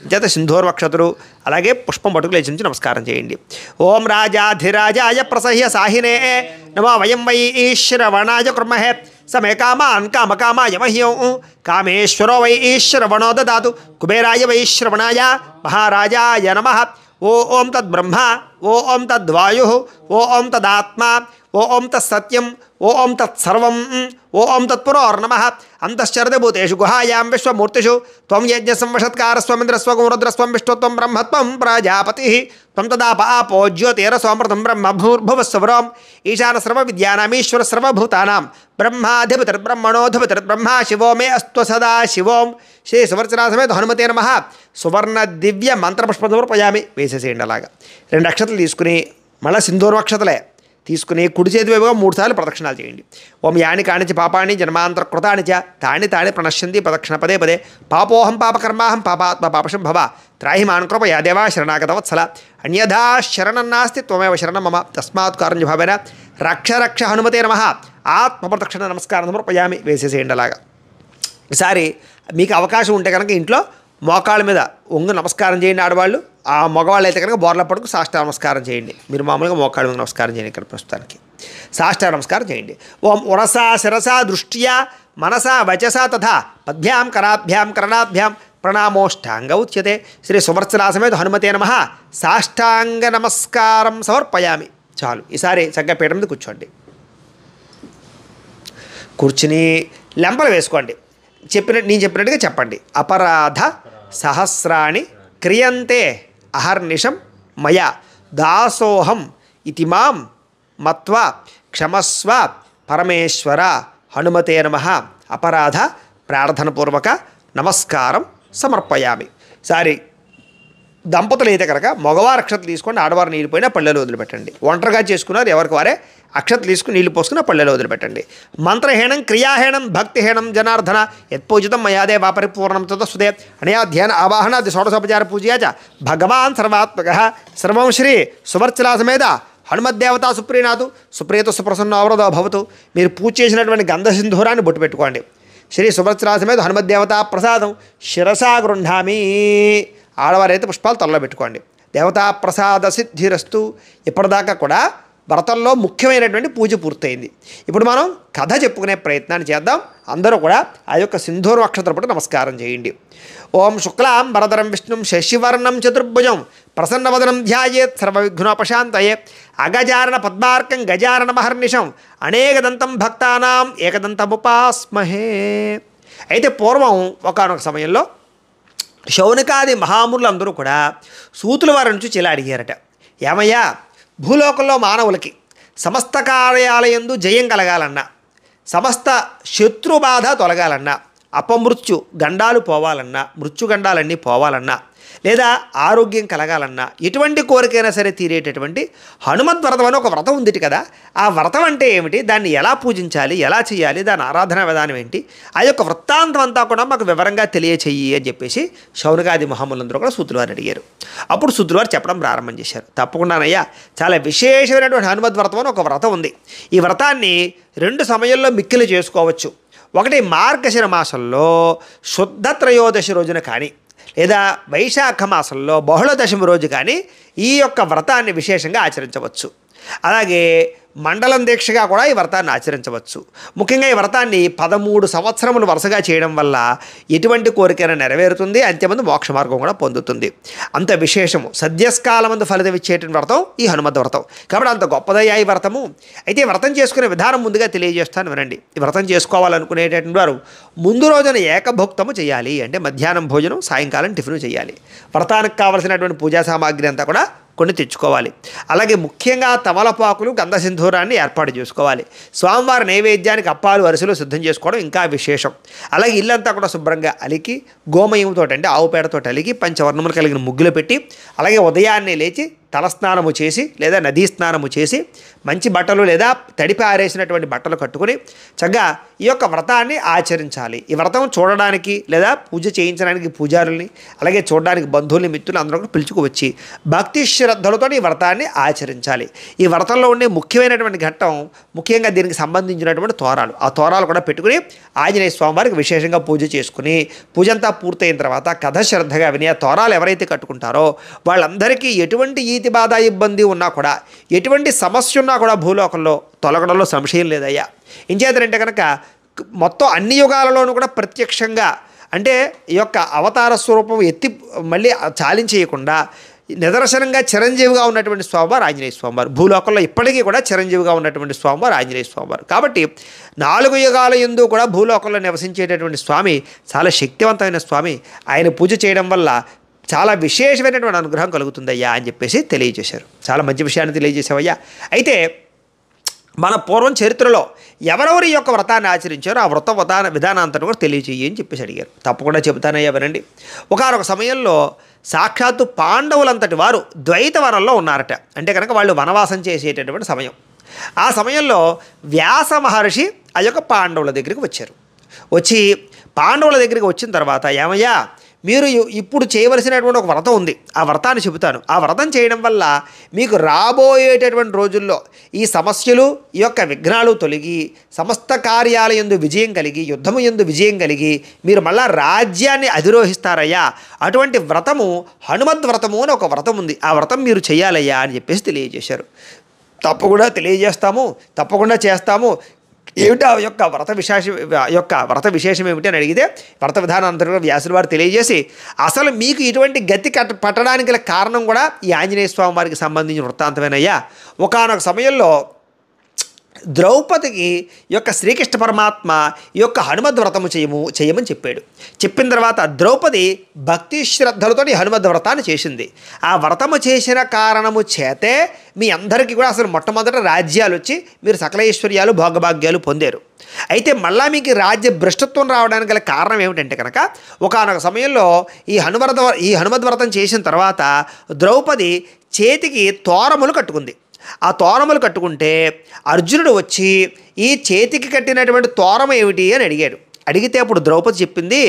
చేత సింధూర అక్షతలు అలాగే పుష్పం పట్టుకు లేచి నుంచి నమస్కారం చేయండి. ఓం రాజాధిరాజాయ ప్రసహ్య సాహినే నమో వయం వై ఈశ్వరవణాయ కుర్మహే సమే కామాన్ కామకామాయ మహ్యం కామేశ్వరో వై ఈశ్వరవణో దదాతు కుబేరాయ వై శ్రవణాయ మహారాజాయ నమః. ఓం తద్బ్రహ్మ ఓం తద్వాయు ఓం తదాత్మ ఓం తత్సత్యం ఓం తత్సర్వం ఓం తత్పురోర్నమః అంతశ్చరదభూతేషు గుహాయాం విశ్వమూర్తిషు త్వం యజ్ఞ సంవషత్కారస్వమింద్రస్వం రుద్రస్వం విష్ణుత్వం బ్రహ్మత్వం ప్రజాపతి త్వం తదాప ఆపో జ్యోతిరసోమృతం బ్రహ్మ భూర్భువస్సవరం ఈశాన సర్వ విద్యానామీశ్వర సర్వభూతానాం బ్రహ్మాధిపతిర్బ్రహ్మణోధిపతిర్బ్రహ్మ శివో మే అస్తు సదా శివోం శ్రీ సువర్చన సమేత హనుమతే నమః సువర్ణ దివ్య మంత్రపుష్పం సమర్పయామి. వేసేసేయండి అలాగా. 2 అక్షతలు తీసుకుని మళ్ళీ సింధూరం అక్షతలే తీసుకుని కుడి చేతి వైపుగా 3 సార్లు ప్రదక్షిణాలు చేయండి. ఓం యాని కానిచ పాపాని జన్మాంతర కృతాని చ తాని తాని ప్రణశ్యంతి ప్రదక్షిణ పదే పదే పాపోహం పాపకర్మాహం పాపాత్మ పాపశం భవ త్రాహి మాన్ కృపయా దేవా శరణాగత వత్సల అన్యథా శరణం నాస్తి త్వమేవ శరణం మమ తస్మాత్ కారుణ్యభావేన రక్ష రక్ష హనుమతే నమః ఆత్మప్రదక్షిణ నమస్కారం సమర్పయామి. వేసేసేయండి అలాగా. ఈసారి మీకు అవకాశం ఉంటే కనుక ఇంట్లో మోకాళ్ళ మీద ఒంగు నమస్కారం చేయండి ఆడవాళ్ళు. ఆ మగవాళ్ళు అయితే కనుక బోర్ల పడుకు సాష్టాంగ నమస్కారం చేయండి. మీరు మామూలుగా మోకాళ్ళ మీద నమస్కారం చేయండి. ఇక్కడ ప్రస్తుతానికి సాష్టాంగ నమస్కారం చేయండి. ఓం ఉరసా శిరసా దృష్ట్యా మనసా వచసా తథా పద్భ్యాం కరాభ్యాం కరణాభ్యాం ప్రణామోష్టాంగ ఉచ్యతే. శ్రీ సువర్చనా సమేత హనుమతే నమః సాష్టాంగ నమస్కారం సమర్పయామి. చాలు. ఈసారి చక్కగా పీఠం మీద కూర్చోండి. కూర్చుని లెంపలు వేసుకోండి. నేను చెప్పినట్టుగా చెప్పండి. అపరాధ సహస్రాణి క్రియంతే అహర్నిశం మయా దాసోహం ఇతి మాం మత్వా క్షమస్వ పరమేశ్వర హనుమతే నమః అపరాధ ప్రార్థనపూర్వక నమస్కారం సమర్పయామి. సారీ దంపతులు అయితే కనుక మగవారు అక్షతలు తీసుకొని ఆడవారు నీళ్ళు పోయినా పళ్ళెలో వదిలిపెట్టండి. ఒంటరిగా చేసుకున్నారు ఎవరికి వారే అక్షతలు తీసుకుని నీళ్లు పోసుకుని పళ్ళెలో వదిలిపెట్టండి. మంత్రహీనం క్రియాహీనం భక్తిహీనం జనార్దన యత్పూజితం మయాదే వాపరిపూర్ణం తదస్సుదే అనయా ధ్యాన ఆవాహనాది షోడశోపచార పూజయా చ భగవాన్ సర్వాత్మక సర్వం శ్రీ సువర్చలా సమేత హనుమద్దేవత సుప్రీనాథు సుప్రీత సుప్రసన్న అవరోధ భవతు. మీరు పూజ చేసినటువంటి గంధ సింధూరాన్ని బొట్టు పెట్టుకోండి. శ్రీ సువర్చలా సమేత హనుమద్దేవత ప్రసాదం శిరసా గృహ్ణామి. ఆడవారైతే పుష్పాలు తలలో పెట్టుకోండి. దేవతా ప్రసాద సిద్ధిరస్తు. ఇప్పటిదాకా కూడా వ్రతంలో ముఖ్యమైనటువంటి పూజ పూర్తయింది. ఇప్పుడు మనం కథ చెప్పుకునే ప్రయత్నాన్ని చేద్దాం. అందరూ కూడా ఆ యొక్క సింధూరం అక్షతలపట్టు నమస్కారం చేయండి. ఓం శుక్లాం వరదరం విష్ణుం శశివర్ణం చతుర్భుజం ప్రసన్నవదనం ధ్యాయేత్ సర్వవిఘ్నోపశాంతయే అగజారణ పద్మార్కం గజారణ మహర్నిశం అనేకదంతం భక్తానాం ఏకదంతముపాస్మహే. అయితే పూర్వం ఒకానొక సమయంలో శౌనకాది మహామునులు అందరూ కూడా సూతుల వారి నుంచి ఇలా అడిగారట. ఏమయ్యా, భూలోకంలో మానవులకి సమస్త కార్యాలయందు జయం కలగాలన్నా, సమస్త శత్రుబాధ తొలగాలన్నా, అపమృత్యు గండాలు పోవాలన్నా, మృత్యుగండాలన్నీ పోవాలన్నా, లేదా ఆరోగ్యం కలగాలన్నా, ఎటువంటి కోరికైనా సరే తీరేటటువంటి హనుమద్ వ్రతం అని ఒక వ్రతం ఉంది కదా. ఆ వ్రతం అంటే ఏమిటి, దాన్ని ఎలా పూజించాలి, ఎలా చేయాలి, దాని ఆరాధన విధానం ఏంటి, ఆ యొక్క వృత్తాంతం అంతా కూడా మాకు వివరంగా తెలియచేయి అని చెప్పేసి శౌనకాది మహాములందరూ కూడా సూతులు వారు అడిగారు. అప్పుడు సూతులు వారు చెప్పడం ప్రారంభం చేశారు. తప్పకుండానయ్యా, చాలా విశేషమైనటువంటి హనుమద్ వ్రతం అని ఒక వ్రతం ఉంది. ఈ వ్రతాన్ని 2 సమయంలో మిక్కిలి చేసుకోవచ్చు. ఒకటి మార్గశిర మాసంలో శుద్ధ త్రయోదశి రోజున కానీ, లేదా వైశాఖ మాసంలో బహుళ దశమి రోజు కానీ ఈ యొక్క వ్రతాన్ని విశేషంగా ఆచరించవచ్చు. అలాగే మండలం దీక్షగా కూడా ఈ వ్రతాన్ని ఆచరించవచ్చు. ముఖ్యంగా ఈ వ్రతాన్ని 13 సంవత్సరములు వరుసగా చేయడం వల్ల ఎటువంటి కోరికైనా నెరవేరుతుంది, అంత్యమందు మోక్ష మార్గం కూడా పొందుతుంది. అంత విశేషము, సద్యస్కాలమందు ఫలితం ఇచ్చేటువంటి వ్రతం ఈ హనుమద్ వ్రతం. కాబట్టి అంత గొప్పదయ్యా ఈ వ్రతము. అయితే ఈ వ్రతం చేసుకునే విధానం ముందుగా తెలియజేస్తాను వినండి. ఈ వ్రతం చేసుకోవాలనుకునేటటువంటి వారు ముందు రోజున ఏకభుక్తము చేయాలి. అంటే మధ్యాహ్నం భోజనం, సాయంకాలం టిఫిన్ చేయాలి. వ్రతానికి కావలసినటువంటి పూజా సామాగ్రి అంతా కూడా కొన్ని తెచ్చుకోవాలి. అలాగే ముఖ్యంగా తమలపాకులు గంధ సింధూరాన్ని ఏర్పాటు చేసుకోవాలి. స్వామివారి నైవేద్యానికి అప్పాలు అరిసెలు సిద్ధం చేసుకోవడం ఇంకా విశేషం. అలాగే ఇల్లంతా కూడా శుభ్రంగా అలికి గోమయంతో అంటే ఆవు పేడతో అలికి పంచవర్ణములు కలిగిన ముగ్గులు పెట్టి, అలాగే ఉదయాన్నే లేచి తలస్నానము చేసి లేదా నదీ స్నానము చేసి మంచి బట్టలు లేదా తడిపి ఆరేసినటువంటి బట్టలు కట్టుకుని చక్కగా ఈ యొక్క వ్రతాన్ని ఆచరించాలి. ఈ వ్రతం చూడడానికి లేదా పూజ చేయించడానికి పూజారుల్ని, అలాగే చూడడానికి బంధువుల్ని, మిత్రులు అందరూ కూడా పిలుచుకువచ్చి భక్తి శ్రద్ధలతో ఈ వ్రతాన్ని ఆచరించాలి. ఈ వ్రతంలో ఉండే ముఖ్యమైనటువంటి ఘట్టం, ముఖ్యంగా దీనికి సంబంధించినటువంటి తోరాలు. ఆ తోరాలు కూడా పెట్టుకుని ఆంజనేయ స్వామివారికి విశేషంగా పూజ చేసుకుని, పూజ అంతా పూర్తయిన తర్వాత కథ శ్రద్ధగా విని ఆ తోరాలు ఎవరైతే కట్టుకుంటారో వాళ్ళందరికీ ఎటువంటి ఈతి బాధ ఇబ్బంది ఉన్నా కూడా, ఎటువంటి సమస్య ఉన్నా కూడా భూలోకంలో తొలగడంలో సంశయం లేదయ్యా. ఇంచేతనంటే కనుక మొత్తం అన్ని యుగాలలోనూ కూడా ప్రత్యక్షంగా, అంటే ఈ యొక్క అవతార స్వరూపం ఎత్తి మళ్ళీ చాలించేయకుండా నిదర్శనంగా చిరంజీవిగా ఉన్నటువంటి స్వామివారు ఆంజనేయ స్వామివారు. భూలోకంలో ఇప్పటికీ కూడా చిరంజీవిగా ఉన్నటువంటి స్వామివారు ఆంజనేయ స్వామివారు. కాబట్టి 4 యుగాల యందు కూడా భూలోకంలో నివసించేటటువంటి స్వామి చాలా శక్తివంతమైన స్వామి. ఆయన పూజ చేయడం వల్ల చాలా విశేషమైనటువంటి అనుగ్రహం కలుగుతుందయ్యా అని చెప్పేసి తెలియజేశారు. చాలా మంచి విషయాన్ని తెలియజేసావయ్యా. అయితే మన పూర్వం చరిత్రలో ఎవరెవరి యొక్క వ్రతాన్ని ఆచరించారో ఆ వ్రత విధానాంతరం కూడా తెలియచేయి అని చెప్పేసి అడిగారు. తప్పకుండా చెబుతానయ్యా వినండి. ఒకానొక సమయంలో సాక్షాత్తు పాండవులంతటి వారు ద్వైత వనంలో ఉన్నారట. అంటే కనుక వాళ్ళు వనవాసం చేసేటటువంటి సమయం. ఆ సమయంలో వ్యాస మహర్షి ఆ యొక్క పాండవుల దగ్గరికి వచ్చారు. వచ్చి పాండవుల దగ్గరికి వచ్చిన తర్వాత, ఏమయ్యా మీరు ఇప్పుడు చేయవలసినటువంటి ఒక వ్రతం ఉంది, ఆ వ్రతాన్ని చెబుతాను. ఆ వ్రతం చేయడం వల్ల మీకు రాబోయేటటువంటి రోజుల్లో ఈ సమస్యలు, ఈ యొక్క విఘ్నాలు తొలగి సమస్త కార్యాల యందు విజయం కలిగి, యుద్ధము యందు విజయం కలిగి మీరు మళ్ళా రాజ్యాన్ని అధిరోహిస్తారయ్యా. అటువంటి వ్రతము హనుమద్ వ్రతము అని ఒక వ్రతం ఉంది, ఆ వ్రతం మీరు చేయాలయ్యా అని చెప్పేసి తెలియజేశారు. తప్పకుండా తెలియజేస్తాము, తప్పకుండా చేస్తాము. ఏమిటి ఆ యొక్క వ్రత విశేషం ఏమిటి అని అడిగితే వ్రత విధానాంతరంగా వ్యాసుల వారు తెలియజేసి, అసలు మీకు ఇటువంటి గతి పట్టడానికి గల కారణం కూడా ఈ ఆంజనేయ స్వామి వారికి సంబంధించిన వృత్తాంతమేనయ్యా. ఒకానొక సమయంలో ద్రౌపదికి ఈ యొక్క శ్రీకృష్ణ పరమాత్మ ఈ యొక్క హనుమద్ వ్రతము చేయమని చెప్పాడు. చెప్పిన తర్వాత ద్రౌపది భక్తి శ్రద్ధలతో ఈ హనుమద్ వ్రతాన్ని చేసింది. ఆ వ్రతము చేసిన కారణము చేతే మీ అందరికీ కూడా అసలు మొట్టమొదట రాజ్యాలు వచ్చి మీరు సకల ఐశ్వర్యాలు భోగభాగ్యాలు పొందారు. అయితే మళ్ళా మీకు రాజ్య భ్రష్టత్వం రావడానికి గల కారణం ఏమిటంటే కనుక ఒకానొక సమయంలో ఈ హనుమద్ వ్రతం చేసిన తర్వాత ద్రౌపది చేతికి తోరములు కట్టుకుంది. ఆ తోరములు కట్టుకుంటే అర్జునుడు వచ్చి ఈ చేతికి కట్టినటువంటి తోరము ఏమిటి అని అడిగాడు. అడిగితే అప్పుడు ద్రౌపది చెప్పింది,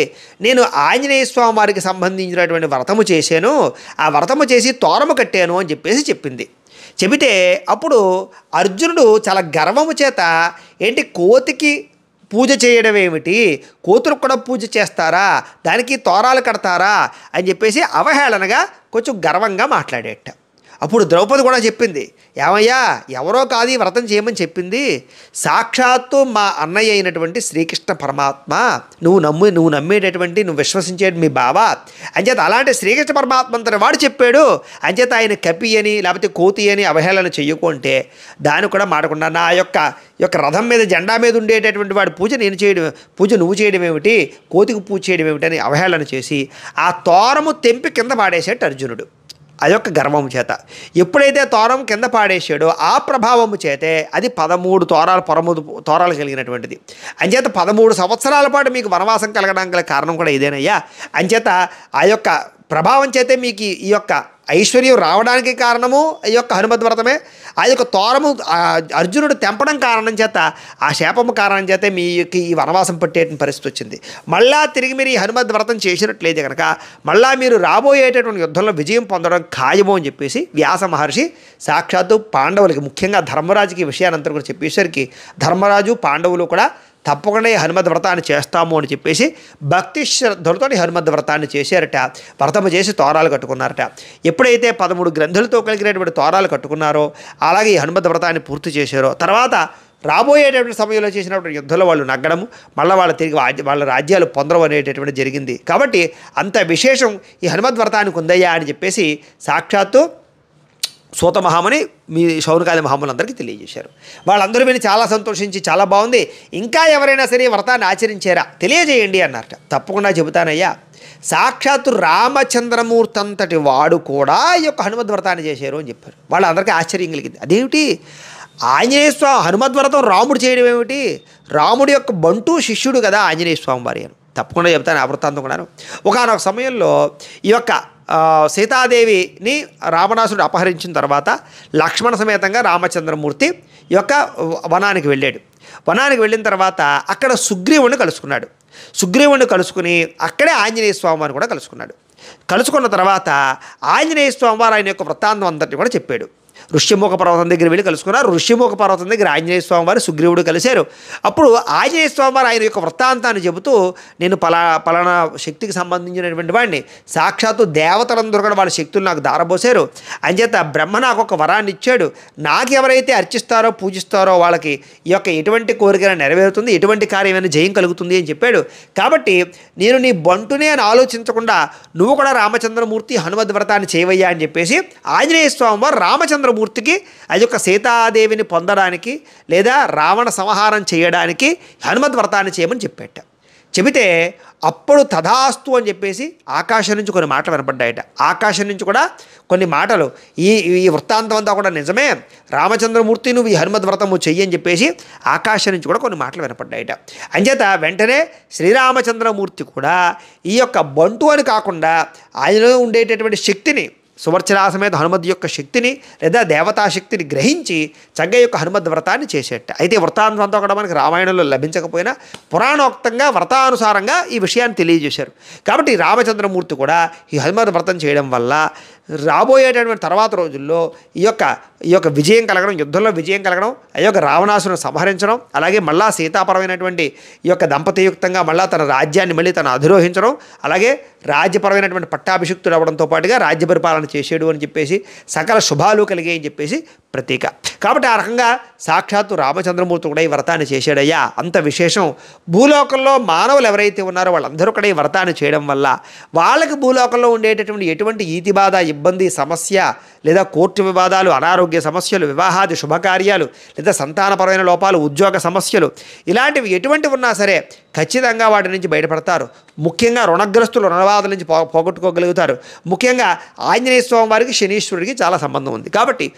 నేను ఆంజనేయ స్వామి వారికి సంబంధించినటువంటి వ్రతము చేశాను, ఆ వ్రతము చేసి తోరము కట్టాను అని చెప్పేసి చెప్పింది. చెబితే అప్పుడు అర్జునుడు చాలా గర్వము చేత, ఏంటి కోతికి పూజ చేయడం ఏమిటి, కోతులకు కూడా పూజ చేస్తారా, దానికి తోరాలు కడతారా అని చెప్పేసి అవహేళనగా కొంచెం గర్వంగా మాట్లాడేట. అప్పుడు ద్రౌపది కూడా చెప్పింది, ఏమయ్యా ఎవరో కాదు ఈ వ్రతం చేయమని చెప్పింది, సాక్షాత్తు మా అన్నయ్య అయినటువంటి శ్రీకృష్ణ పరమాత్మ, నువ్వు నమ్మేటటువంటి నువ్వు విశ్వసించే మీ బావ అంచేత అలాంటి శ్రీకృష్ణ పరమాత్మ అంతటి వాడు చెప్పాడు. అంచేత ఆయన కపి అని లేకపోతే కోతి అని అవహేళన చెయ్యకుంటే దాన్ని కూడా మాడకుండా నా యొక్క రథం మీద జెండా మీద ఉండేటటువంటి వాడి పూజ నువ్వు చేయడం ఏమిటి, కోతికి పూజ చేయడం ఏమిటి అని అవహేళన చేసి ఆ తోరము తెంపి కింద పాడేసేట అర్జునుడు. ఆ యొక్క గర్వము చేత ఎప్పుడైతే తోరం కింద పాడేసాడో ఆ ప్రభావము చేతే అది 13 తోరాలు కలిగినటువంటిది. అంచేత 13 సంవత్సరాల పాటు మీకు వనవాసం కలగడానికి గల కారణం కూడా ఇదేనయ్యా. అంచేత ఆ యొక్క ప్రభావం చేతే మీకు ఈ యొక్క ఐశ్వర్యం రావడానికి కారణము ఈ యొక్క హనుమద్ వ్రతమే. ఆ యొక్క తోరము అర్జునుడు తెంపడం కారణం చేత, ఆ శాపము కారణం చేత మీకు ఈ వనవాసం పట్టే పరిస్థితి వచ్చింది. మళ్ళా తిరిగి మీరు ఈ హనుమద్ వ్రతం చేసినట్లయితే కనుక మళ్ళా మీరు రాబోయేటటువంటి యుద్ధంలో విజయం పొందడం ఖాయము అని చెప్పేసి వ్యాస మహర్షి సాక్షాత్తు పాండవులకి, ముఖ్యంగా ధర్మరాజుకి ఈ విషయానంతా కూడా చెప్పేసరికి ధర్మరాజు పాండవులు కూడా తప్పకుండా ఈ హనుమద్ వ్రతాన్ని చేస్తాము అని చెప్పేసి భక్తి శ్రద్ధలతో హనుమద్ వ్రతాన్ని చేశారట. వ్రతము చేసి తోరాలు కట్టుకున్నారట. ఎప్పుడైతే 13 గ్రంథులతో కలిగినటువంటి తోరాలు కట్టుకున్నారో అలాగే ఈ హనుమద్ వ్రతాన్ని పూర్తి చేశారో తర్వాత రాబోయేటటువంటి సమయంలో చేసినటువంటి యుద్ధంలో వాళ్ళు నగ్గడము, మళ్ళీ వాళ్ళ రాజ్యాలు పొందడం అనేటటువంటి జరిగింది. కాబట్టి అంత విశేషం ఈ హనుమద్ వ్రతానికి ఉందయ్యా అని చెప్పేసి సాక్షాత్తు సూత మహాముని మీ శౌనకాది మహాములందరికీ తెలియజేశారు. వాళ్ళందరూ విని చాలా సంతోషించి చాలా బాగుంది, ఇంకా ఎవరైనా సరే వ్రతాన్ని ఆచరించారా తెలియజేయండి అన్నారట. తప్పకుండా చెబుతానయ్యా. సాక్షాత్తు రామచంద్రమూర్తి అంతటి వాడు కూడా ఈ యొక్క హనుమద్ వ్రతాన్ని చేశారు అని చెప్పారు. వాళ్ళందరికీ ఆశ్చర్యం కలిగింది. అదేమిటి ఆంజనేయ స్వామి హనుమద్ వ్రతం రాముడు చేయడం ఏమిటి, రాముడి యొక్క బంటు శిష్యుడు కదా ఆంజనేయ స్వామి వారి అని. తప్పకుండా చెప్తాను ఆ వృత్తాంతం కూడాను. ఒకానొక సమయంలో ఈ యొక్క సీతాదేవిని రావణాసుడు అపహరించిన తర్వాత లక్ష్మణ సమేతంగా రామచంద్రమూర్తి ఈ యొక్క వనానికి వెళ్ళాడు. వనానికి వెళ్ళిన తర్వాత అక్కడ సుగ్రీవుని కలుసుకున్నాడు. సుగ్రీవుని కలుసుకుని అక్కడే ఆంజనేయ స్వామి వారిని కూడా కలుసుకున్నాడు. కలుసుకున్న తర్వాత ఆంజనేయ స్వామి వారు ఆయన యొక్క వృత్తాంతం అంతటి కూడా చెప్పాడు. ఋష్యముఖ పర్వతం దగ్గర వెళ్ళి కలుసుకున్నారు. ఋష్యముఖ పర్వతం దగ్గర ఆంజనేయ స్వామి వారు సుగ్రీవుడు కలిశారు. అప్పుడు ఆంజనేయ స్వామి వారు ఆయన యొక్క వృత్తాంతాన్ని చెబుతూ, నేను పలానా శక్తికి సంబంధించినటువంటి వాడిని, సాక్షాత్తు దేవతలందరూ కూడా వాళ్ళ శక్తులు నాకు దారబోసారు, అంచేత బ్రహ్మ నాకు ఒక వరాన్ని ఇచ్చాడు, నాకు ఎవరైతే అర్చిస్తారో పూజిస్తారో వాళ్ళకి ఈ యొక్క ఎటువంటి కోరిక నెరవేరుతుంది, ఎటువంటి కార్యమైన జయం కలుగుతుంది అని చెప్పాడు. కాబట్టి నేను నీ బంటునే అని ఆలోచించకుండా నువ్వు కూడా రామచంద్రమూర్తి హనుమద్ వ్రతాన్ని చేయవయ్యా అని చెప్పేసి ఆంజనేయ స్వామి వారు రామచంద్రమూర్తికి అది యొక్క సీతాదేవిని పొందడానికి లేదా రావణ సంహారం చేయడానికి హనుమద్ వ్రతాన్ని చేయమని చెప్పేట. చెబితే అప్పుడు తథాస్తు అని చెప్పేసి ఆకాశం నుంచి కొన్ని మాటలు వినపడ్డాయట. ఆకాశం నుంచి కూడా కొన్ని మాటలు, ఈ వృత్తాంతం అంతా కూడా నిజమే, రామచంద్రమూర్తి నువ్వు ఈ హనుమద్ వ్రతము చెయ్యి అని చెప్పేసి ఆకాశం నుంచి కూడా కొన్ని మాటలు వినపడ్డాయట. అంచేత వెంటనే శ్రీరామచంద్రమూర్తి కూడా ఈ యొక్క బంటు అని కాకుండా ఆయనలో ఉండేటటువంటి శక్తిని, సువర్చనాసమేత హనుమద్ యొక్క శక్తిని లేదా దేవతాశక్తిని గ్రహించి చక్కగా యొక్క హనుమద్ వ్రతాన్ని చేసేట. అయితే వృత్తాంతం అంతా కూడా మనకి రామాయణంలో లభించకపోయినా పురాణోక్తంగా వ్రతానుసారంగా ఈ విషయాన్ని తెలియజేశారు. కాబట్టి రామచంద్రమూర్తి కూడా ఈ హనుమద్ వ్రతం చేయడం వల్ల రాబోయేటటువంటి తర్వాత రోజుల్లో ఈ యొక్క విజయం కలగడం, యుద్ధంలో విజయం కలగడం, ఆ యొక్క రావణాసును సంహరించడం, అలాగే మళ్ళా సీతాపరమైనటువంటి ఈ యొక్క దంపతియుక్తంగా మళ్ళా తన రాజ్యాన్ని మళ్ళీ తను అధిరోహించడం, అలాగే రాజ్యపరమైనటువంటి పట్టాభిషిక్తుడు అవ్వడంతో పాటుగా రాజ్య పరిపాలన చేసేడు అని చెప్పేసి సకల శుభాలు కలిగాయని చెప్పేసి ప్రతీక. కాబట్టి ఆ రకంగా సాక్షాత్తు రామచంద్రమూర్తి కూడా ఈ వ్రతాన్ని చేశాడయ్యా. అంత విశేషం. భూలోకంలో మానవులు ఎవరైతే ఉన్నారో వాళ్ళందరూ కూడా ఈ వ్రతాన్ని చేయడం వల్ల వాళ్ళకి భూలోకంలో ఉండేటటువంటి ఎటువంటి ఈతి బాధ, ఇబ్బంది, సమస్య లేదా కోర్టు వివాదాలు, అనారోగ్య సమస్యలు, వివాహాది శుభకార్యాలు లేదా సంతానపరమైన లోపాలు, ఉద్యోగ సమస్యలు ఇలాంటివి ఎటువంటివి ఉన్నా సరే ఖచ్చితంగా వాటి నుంచి బయటపడతారు. ముఖ్యంగా రుణగ్రస్తులు రుణబాధల నుంచి పోగొట్టుకోగలుగుతారు. ముఖ్యంగా ఆంజనేయ స్వామి వారికి శనీశ్వరుడికి చాలా సంబంధం ఉంది. కాబట్టి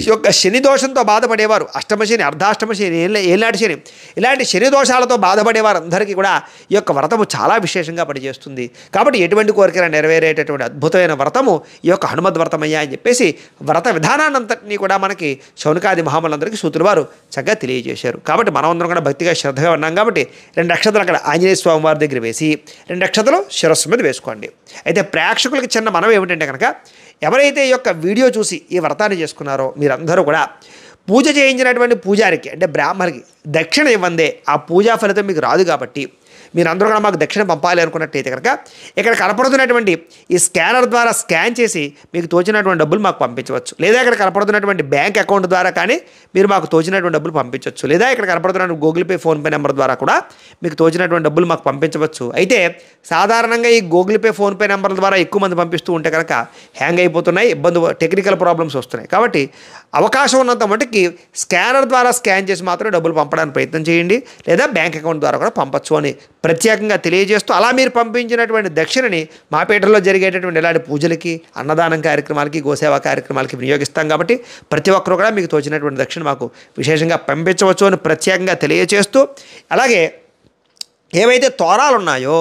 ఈ యొక్క శని దోషంతో బాధపడేవారు, అష్టమ శని, అర్ధాష్టమ శని, ఏలాంటి శని, ఇలాంటి శని దోషాలతో బాధపడేవారు అందరికీ కూడా ఈ యొక్క వ్రతము చాలా విశేషంగా పనిచేస్తుంది. కాబట్టి ఎటువంటి కోరికలు నెరవేరేటటువంటి అద్భుతమైన వ్రతము ఈ యొక్క హనుమద్ వ్రతమయ్యా అని చెప్పేసి వ్రత విధానాన్నంతటినీ కూడా మనకి శౌనకాది మహాములందరికీ సూతులు వారు చక్కగా తెలియజేశారు. కాబట్టి మనమందరం కూడా భక్తిగా శ్రద్ధగా ఉన్నాం. కాబట్టి 2 అక్షతలు అక్కడ ఆంజనేయ స్వామి వారి దగ్గర వేసి 2 అక్షతలు శిరస్సు మీద వేసుకోండి. అయితే ప్రేక్షకులకి చిన్న మనం ఏమిటంటే కనుక, ఎవరైతే ఈ యొక్క వీడియో చూసి ఈ వ్రతాన్ని చేసుకున్నారో మీరందరూ కూడా పూజ చేయించినటువంటి పూజారికి అంటే బ్రాహ్మణికి దక్షిణ ఇవ్వందే ఆ పూజా ఫలితం మీకు రాదు. కాబట్టి మీరందరూ కూడా మాకు దక్షిణ పంపాలి అనుకున్నట్టయితే కనుక ఇక్కడ కనపడుతున్నటువంటి ఈ స్కానర్ ద్వారా స్కాన్ చేసి మీకు తోచినటువంటి డబ్బులు మాకు పంపించవచ్చు. లేదా ఇక్కడ కనపడుతున్నటువంటి బ్యాంక్ అకౌంట్ ద్వారా కానీ మీరు మాకు తోచినటువంటి డబ్బులు పంపించవచ్చు. లేదా ఇక్కడ కనపడుతున్నటువంటి గూగుల్ పే, ఫోన్పే నెంబర్ ద్వారా కూడా మీకు తోచినటువంటి డబ్బులు మాకు పంపించవచ్చు. అయితే సాధారణంగా ఈ గూగుల్ పే, ఫోన్పే నెంబర్ల ద్వారా ఎక్కువ మంది పంపిస్తూ ఉంటే కనుక హ్యాంగ్ అయిపోతున్నాయి, టెక్నికల్ ప్రాబ్లమ్స్ వస్తున్నాయి. కాబట్టి అవకాశం ఉన్నంత మటుకి స్కానర్ ద్వారా స్కాన్ చేసి మాత్రం డబ్బులు పంపడానికి ప్రయత్నం చేయండి. లేదా బ్యాంక్ అకౌంట్ ద్వారా కూడా పంపచ్చు అని ప్రత్యేకంగా తెలియజేస్తూ, అలా మీరు పంపించినటువంటి దక్షిణని మాపేటలో జరిగేటటువంటి ఇలాంటి పూజలకి, అన్నదానం కార్యక్రమాలకి, గోసేవా కార్యక్రమాలకి వినియోగిస్తాం. కాబట్టి ప్రతి ఒక్కరు కూడా మీకు తోచినటువంటి దక్షిణ మాకు విశేషంగా పంపించవచ్చు అని ప్రత్యేకంగా తెలియజేస్తూ, అలాగే ఏవైతే తోరాలు ఉన్నాయో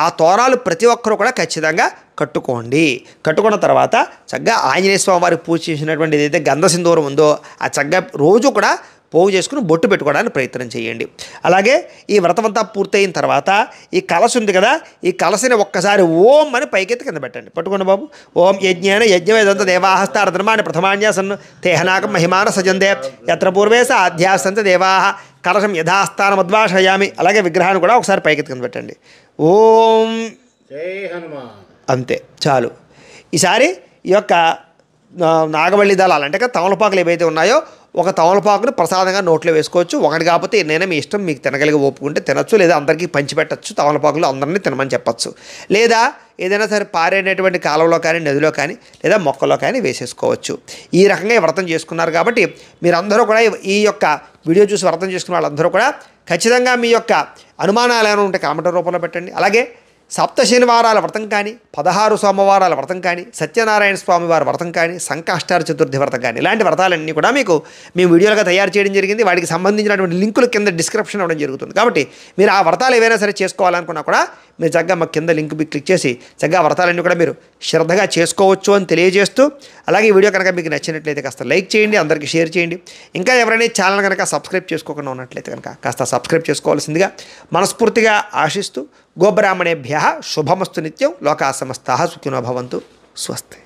ఆ తోరాలు ప్రతి ఒక్కరూ కూడా ఖచ్చితంగా కట్టుకోండి. కట్టుకున్న తర్వాత చక్కగా ఆంజనేయ స్వామి వారికి పూజ చేసినటువంటి ఏదైతే గంధ సింధూరం ఉందో ఆ చక్కగా రోజు కూడా పోగు చేసుకుని బొట్టు పెట్టుకోవడానికి ప్రయత్నం చేయండి. అలాగే ఈ వ్రతమంతా పూర్తయిన తర్వాత ఈ కలశ ఉంది కదా, ఈ కలశని ఒక్కసారి ఓం అని పైకెత్తి కింద పెట్టండి. పట్టుకోండి బాబు. ఓం యజ్ఞేన యజ్ఞవేదంత దేవాహస్తార ధర్మాన్ని ప్రథమాన్యాసన్ తేహనాకం మహిమాన సజందే యత్ర పూర్వేశ అధ్యాసంత దేవాహ కలశం యథాస్థానం ఉద్వాషయామి. అలాగే విగ్రహాన్ని కూడా ఒకసారి పైకెత్తి కింద పెట్టండి. ఓం జై హనుమాన్. అంతే చాలు. ఈసారి ఈ యొక్క నాగవల్లి దళాలు అంటే తమలపాకులు ఏవైతే ఉన్నాయో ఒక తమలపాకును ప్రసాదంగా నోట్లో వేసుకోవచ్చు. ఒకటి కాకపోతే ఎన్నైనా మీ ఇష్టం, మీకు తినగలిగి ఓపుకుంటే తినచ్చు, లేదా అందరికీ పంచిపెట్టచ్చు. తమలపాకులు అందరినీ తినమని చెప్పచ్చు. లేదా ఏదైనా సరే పారేటటువంటి కాలంలో కానీ, నదిలో కానీ, లేదా మొక్కల్లో కానీ వేసేసుకోవచ్చు. ఈ రకంగా వ్రతం చేసుకున్నారు. కాబట్టి మీరందరూ కూడా ఈ యొక్క వీడియో చూసి వ్రతం చేసుకున్న వాళ్ళందరూ కూడా ఖచ్చితంగా మీ యొక్క అనుమానాలు ఏమైనా ఉంటే కామెంట్ రూపంలో పెట్టండి. అలాగే సప్త శనివారాల వ్రతం కానీ, 16 సోమవారాల వ్రతం కానీ, సత్యనారాయణ స్వామి వారి వ్రతం కానీ, సంకష్టార చతుర్థి వ్రతం కానీ, ఇలాంటి వ్రతాలన్నీ కూడా మీకు మేము వీడియోలుగా తయారు చేయడం జరిగింది. వాటికి సంబంధించినటువంటి లింకులు కింద డిస్క్రిప్షన్ అవ్వడం జరుగుతుంది. కాబట్టి మీరు ఆ వ్రతాలు ఏవైనా సరే చేసుకోవాలనుకున్నా కూడా మీరు చక్కగా మాకు కింద లింక్ క్లిక్ చేసి చక్కగా వ్రతాలన్నీ కూడా మీరు శ్రద్ధగా చేసుకోవచ్చు అని తెలియజేస్తూ, అలాగే ఈ వీడియో కనుక మీకు నచ్చినట్లయితే కాస్త లైక్ చేయండి, అందరికీ షేర్ చేయండి. ఇంకా ఎవరైనా ఛానల్ కనుక సబ్స్క్రైబ్ చేసుకోకుండా ఉన్నట్లయితే కనుక కాస్త సబ్స్క్రైబ్ చేసుకోవాల్సిందిగా మనస్ఫూర్తిగా ఆశిస్తూ, గోబ్రాహ్మణేభ్యః శుభమస్తు నిత్యం. లోకా సమస్తాః సుఖినో భవంతు. స్వస్తి.